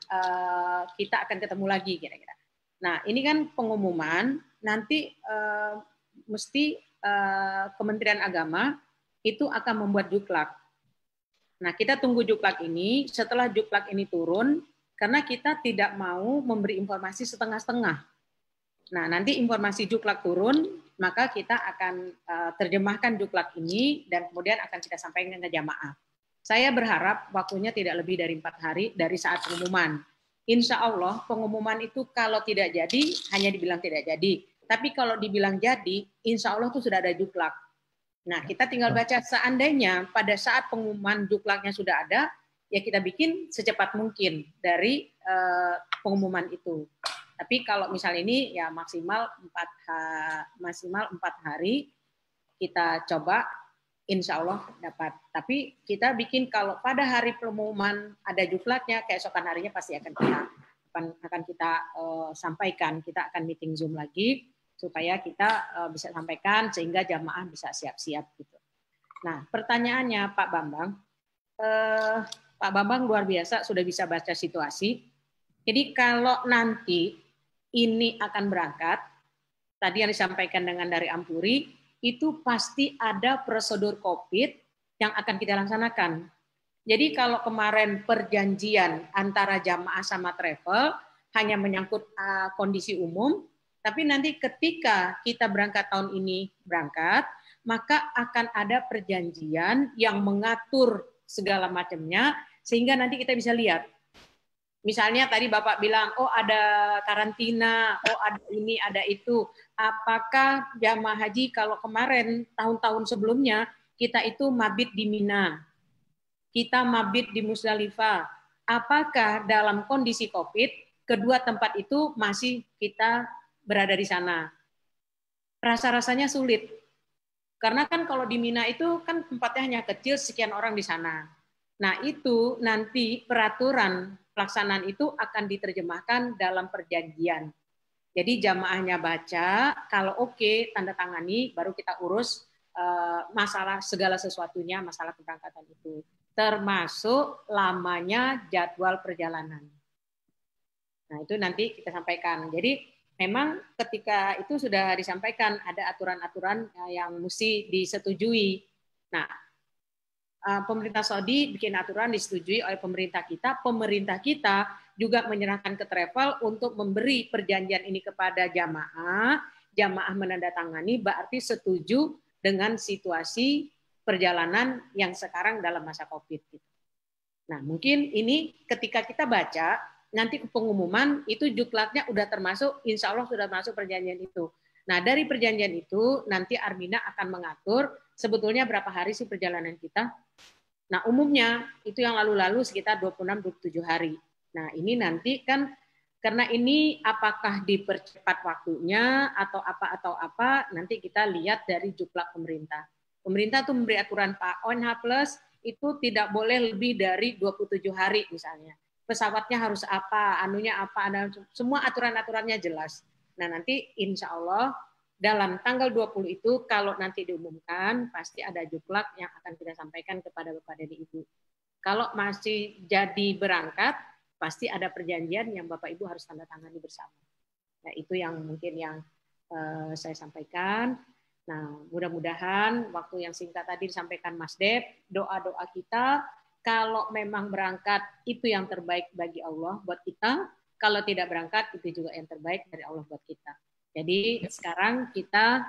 kita akan ketemu lagi kira-kira? Nah ini kan pengumuman, nanti mesti Kementerian Agama itu akan membuat duklag. Nah, kita tunggu juklak ini. Setelah juklak ini turun, karena kita tidak mau memberi informasi setengah-setengah. Nah, nanti informasi juklak turun, maka kita akan terjemahkan juklak ini dan kemudian akan kita sampaikan ke jamaah. Saya berharap waktunya tidak lebih dari 4 hari dari saat pengumuman. Insya Allah pengumuman itu kalau tidak jadi, hanya dibilang tidak jadi. Tapi kalau dibilang jadi, insya Allah itu sudah ada juklak. Nah, kita tinggal baca seandainya pada saat pengumuman juklaknya sudah ada, ya kita bikin secepat mungkin dari pengumuman itu. Tapi kalau misal ini ya maksimal 4 hari kita coba, insya Allah dapat. Tapi kita bikin kalau pada hari pengumuman ada juklaknya, keesokan harinya pasti akan kita sampaikan. Kita akan meeting Zoom lagi supaya kita bisa sampaikan sehingga jamaah bisa siap-siap gitu. Nah, pertanyaannya Pak Bambang luar biasa sudah bisa baca situasi. Jadi kalau nanti ini akan berangkat, tadi yang disampaikan dengan dari Ampuri, itu pasti ada prosedur COVID yang akan kita laksanakan. Jadi kalau kemarin perjanjian antara jamaah sama travel hanya menyangkut kondisi umum, tapi nanti ketika kita berangkat tahun ini maka akan ada perjanjian yang mengatur segala macamnya, sehingga nanti kita bisa lihat. Misalnya tadi Bapak bilang, oh ada karantina, oh ada ini, ada itu. Apakah jamaah haji kalau kemarin tahun-tahun sebelumnya kita itu mabit di Mina, kita mabit di Musdalifah. Apakah dalam kondisi COVID kedua tempat itu masih kita berada di sana? Rasa-rasanya sulit. Karena kan kalau di Mina itu kan tempatnya hanya kecil, sekian orang di sana. Nah itu nanti peraturan pelaksanaan itu akan diterjemahkan dalam perjanjian. Jadi jamaahnya baca, kalau oke, tanda tangani, baru kita urus masalah segala sesuatunya, masalah keberangkatan itu. Termasuk lamanya jadwal perjalanan. Nah itu nanti kita sampaikan. Jadi memang ketika itu sudah disampaikan, ada aturan-aturan yang mesti disetujui. Nah, pemerintah Saudi bikin aturan disetujui oleh pemerintah kita juga menyerahkan ke travel untuk memberi perjanjian ini kepada jamaah menandatangani berarti setuju dengan situasi perjalanan yang sekarang dalam masa COVID. Nah, mungkin ini ketika kita baca, nanti ke pengumuman itu juklaknya udah termasuk, insya Allah sudah masuk perjanjian itu. Nah, dari perjanjian itu nanti Armina akan mengatur sebetulnya berapa hari sih perjalanan kita. Nah, umumnya itu yang lalu-lalu sekitar 26-27 hari. Nah, ini nanti kan karena ini apakah dipercepat waktunya atau apa, nanti kita lihat dari juklak pemerintah. Pemerintah tuh memberi aturan Pak ONH Plus itu tidak boleh lebih dari 27 hari misalnya. Pesawatnya harus apa, anunya apa, ada semua aturan-aturannya jelas. Nah, nanti insya Allah dalam tanggal 20 itu kalau nanti diumumkan pasti ada juklak yang akan kita sampaikan kepada Bapak dan Ibu. Kalau masih jadi berangkat, pasti ada perjanjian yang Bapak Ibu harus tanda tangani bersama. Nah, itu yang mungkin yang saya sampaikan. Nah, mudah-mudahan waktu yang singkat tadi disampaikan Mas Dep, doa-doa kita kalau memang berangkat itu yang terbaik bagi Allah buat kita, kalau tidak berangkat itu juga yang terbaik dari Allah buat kita. Jadi sekarang kita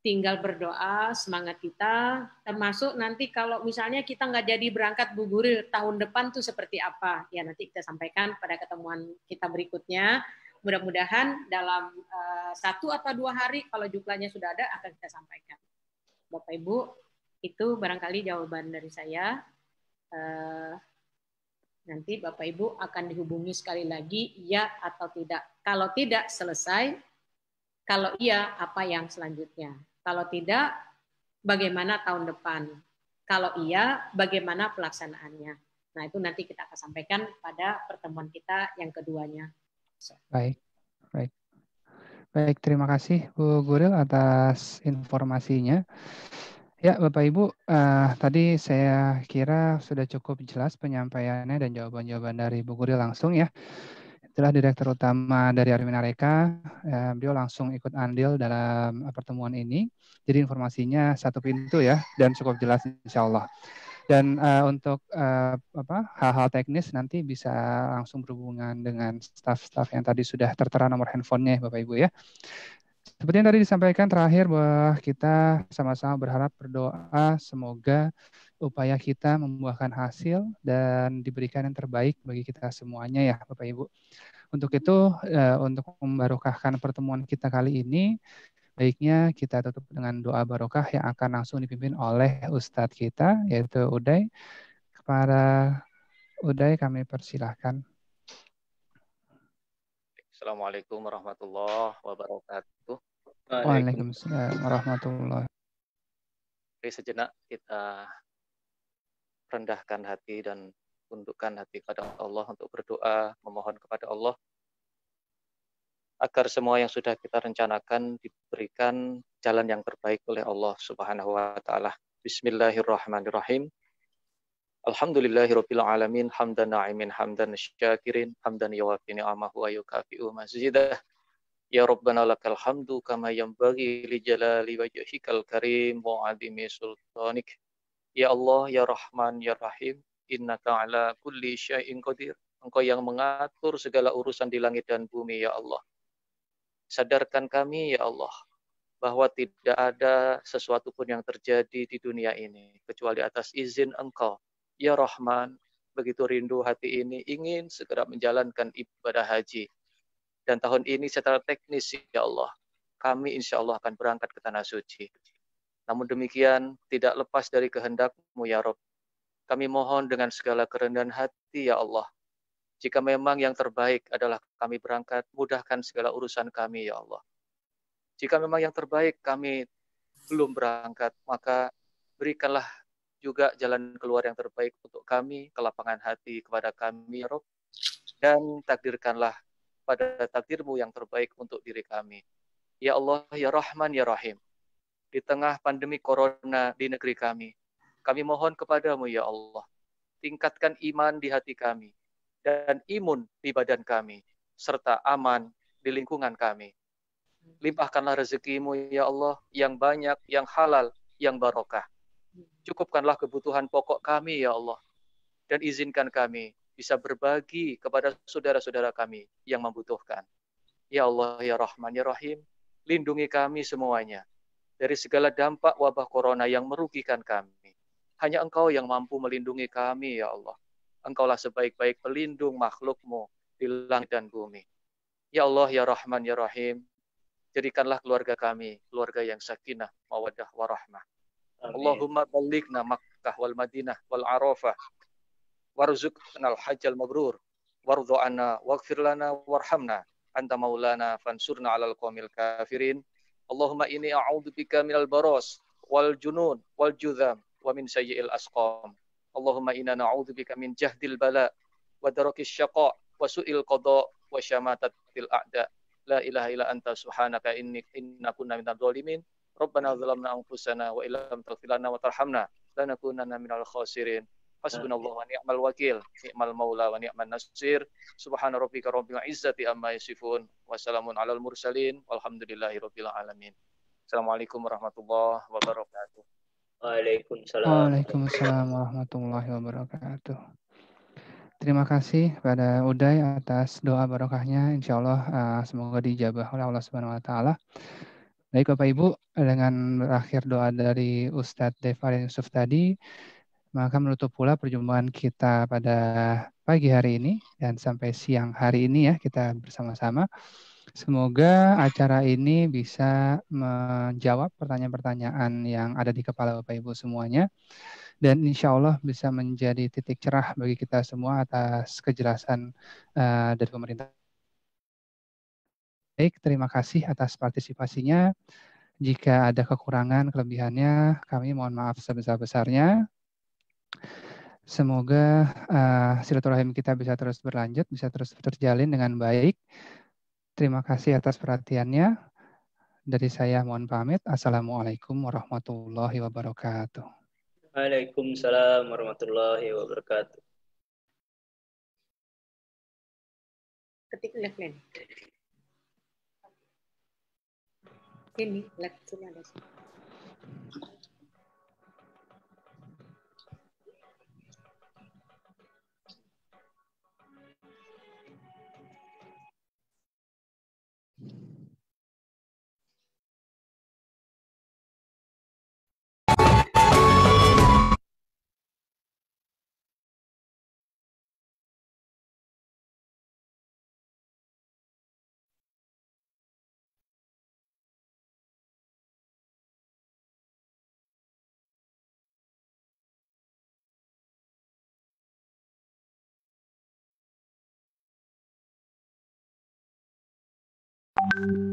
tinggal berdoa, semangat kita, termasuk nanti kalau misalnya kita nggak jadi berangkat Bu Guril tahun depan tuh seperti apa, ya nanti kita sampaikan pada ketemuan kita berikutnya. Mudah-mudahan dalam 1 atau 2 hari kalau juklaknya sudah ada akan kita sampaikan. Bapak Ibu, itu barangkali jawaban dari saya. Nanti Bapak Ibu akan dihubungi sekali lagi, ya atau tidak. Kalau tidak, selesai. Kalau iya, apa yang selanjutnya? Kalau tidak, bagaimana tahun depan? Kalau iya, bagaimana pelaksanaannya? Nah, itu nanti kita akan sampaikan pada pertemuan kita yang keduanya. Baik, terima kasih Bu Guril atas informasinya. Ya, Bapak Ibu, tadi saya kira sudah cukup jelas penyampaiannya dan jawaban-jawaban dari Bu Guril langsung ya. Itulah Direktur Utama dari Armina Reka. Beliau langsung ikut andil dalam pertemuan ini. Jadi informasinya satu pintu ya, dan cukup jelas insya Allah. Dan untuk hal-hal teknis nanti bisa langsung berhubungan dengan staf-staf yang tadi sudah tertera nomor handphonenya Bapak Ibu ya. Seperti yang tadi disampaikan terakhir bahwa kita sama-sama berharap berdoa semoga upaya kita membuahkan hasil dan diberikan yang terbaik bagi kita semuanya ya Bapak Ibu. Untuk itu, untuk membarokahkan pertemuan kita kali ini, baiknya kita tutup dengan doa barokah yang akan langsung dipimpin oleh Ustadz kita, yaitu Uday. Kepada Uday kami persilahkan. Assalamualaikum warahmatullahi wabarakatuh. Waalaikumsalam warahmatullahi. Mari sejenak kita rendahkan hati dan tundukkan hati kepada Allah untuk berdoa, memohon kepada Allah agar semua yang sudah kita rencanakan diberikan jalan yang terbaik oleh Allah Subhanahu wa taala. Bismillahirrahmanirrahim. Alhamdulillahirabbil alamin, hamdan na'imin, hamdan syakirin, hamdan yuwafi ni'amahu wa yukafi'u mazidah. Ya Rabbana lakal hamdu kama yanbaghi li jalali wajhikal karim wa 'azimi sultanik. Ya Allah, ya Rahman, ya Rahim, innaka ala kulli syai'in qadir. Engkau yang mengatur segala urusan di langit dan bumi, ya Allah. Sadarkan kami, ya Allah, bahwa tidak ada sesuatu pun yang terjadi di dunia ini kecuali atas izin Engkau. Ya Rahman, begitu rindu hati ini ingin segera menjalankan ibadah haji. Dan tahun ini secara teknis, ya Allah, kami insya Allah akan berangkat ke Tanah Suci. Namun demikian, tidak lepas dari kehendak-Mu, ya Rabb. Kami mohon dengan segala kerendahan hati, ya Allah. Jika memang yang terbaik adalah kami berangkat, mudahkan segala urusan kami, ya Allah. Jika memang yang terbaik kami belum berangkat, maka berikanlah juga jalan keluar yang terbaik untuk kami, kelapangan hati kepada kami, ya Rabb. Dan takdirkanlah pada takdir-Mu yang terbaik untuk diri kami. Ya Allah, ya Rahman, ya Rahim. Di tengah pandemi corona di negeri kami mohon kepadamu, ya Allah. Tingkatkan iman di hati kami dan imun di badan kami, serta aman di lingkungan kami. Limpahkanlah rezeki-Mu, ya Allah, yang banyak, yang halal, yang barokah. Cukupkanlah kebutuhan pokok kami, ya Allah. Dan izinkan kami bisa berbagi kepada saudara-saudara kami yang membutuhkan. Ya Allah, ya Rahman, ya Rahim, lindungi kami semuanya dari segala dampak wabah corona yang merugikan kami. Hanya Engkau yang mampu melindungi kami, ya Allah. Engkaulah sebaik-baik pelindung makhluk-Mu di langit dan bumi. Ya Allah, ya Rahman, ya Rahim, jadikanlah keluarga kami keluarga yang sakinah, mawaddah, warahmah. Allahumma ballighna Makkah wal Madinah wal Arafah, warzuqnal hajjal mabrur, wardu anna waghfir lana warhamna, anta maulana fansurna alal qawmil kafirin. Allahumma inni a'udzubika minal baras wal junun wal judham wa min sayyi'il asqam. Allahumma inna na'udzubika min jahdil bala wa darakis syaqa wa su'il qada wa syamatatil a'da. La ilaha illa anta subhanaka inna kunna minadh dhalimin. Rabbana zalamna anfusana wa illam taghfir lana wa tarhamna lanakunanna minal khasirin. Hasbunallahu wa ni'mal wakil, ni'mal maula wa ni'man nasir. Subhana rabbika rabbil izzati amma yasifun, wa salamun alal mursalin, walhamdulillahi rabbil alamin. Assalamualaikum warahmatullahi wabarakatuh. Waalaikumsalam warahmatullahi wabarakatuh. Terima kasih pada Uday atas doa barokahnya. Insya Allah semoga dijabah oleh Allah Subhanahu Wa Taala. Baik Bapak Ibu, dengan berakhir doa dari Ustadz Devarin Yusuf tadi, maka menutup pula perjumpaan kita pada pagi hari ini dan sampai siang hari ini ya kita bersama-sama. Semoga acara ini bisa menjawab pertanyaan-pertanyaan yang ada di kepala Bapak Ibu semuanya. Dan insya Allah bisa menjadi titik cerah bagi kita semua atas kejelasan dari pemerintah. Baik, terima kasih atas partisipasinya. Jika ada kekurangan, kelebihannya, kami mohon maaf sebesar-besarnya. Semoga silaturahim kita bisa terus berlanjut, bisa terus terjalin dengan baik. Terima kasih atas perhatiannya. Dari saya mohon pamit. Assalamualaikum warahmatullahi wabarakatuh. Waalaikumsalam warahmatullahi wabarakatuh. Ketik left-line. Ini left sini ada. Pak.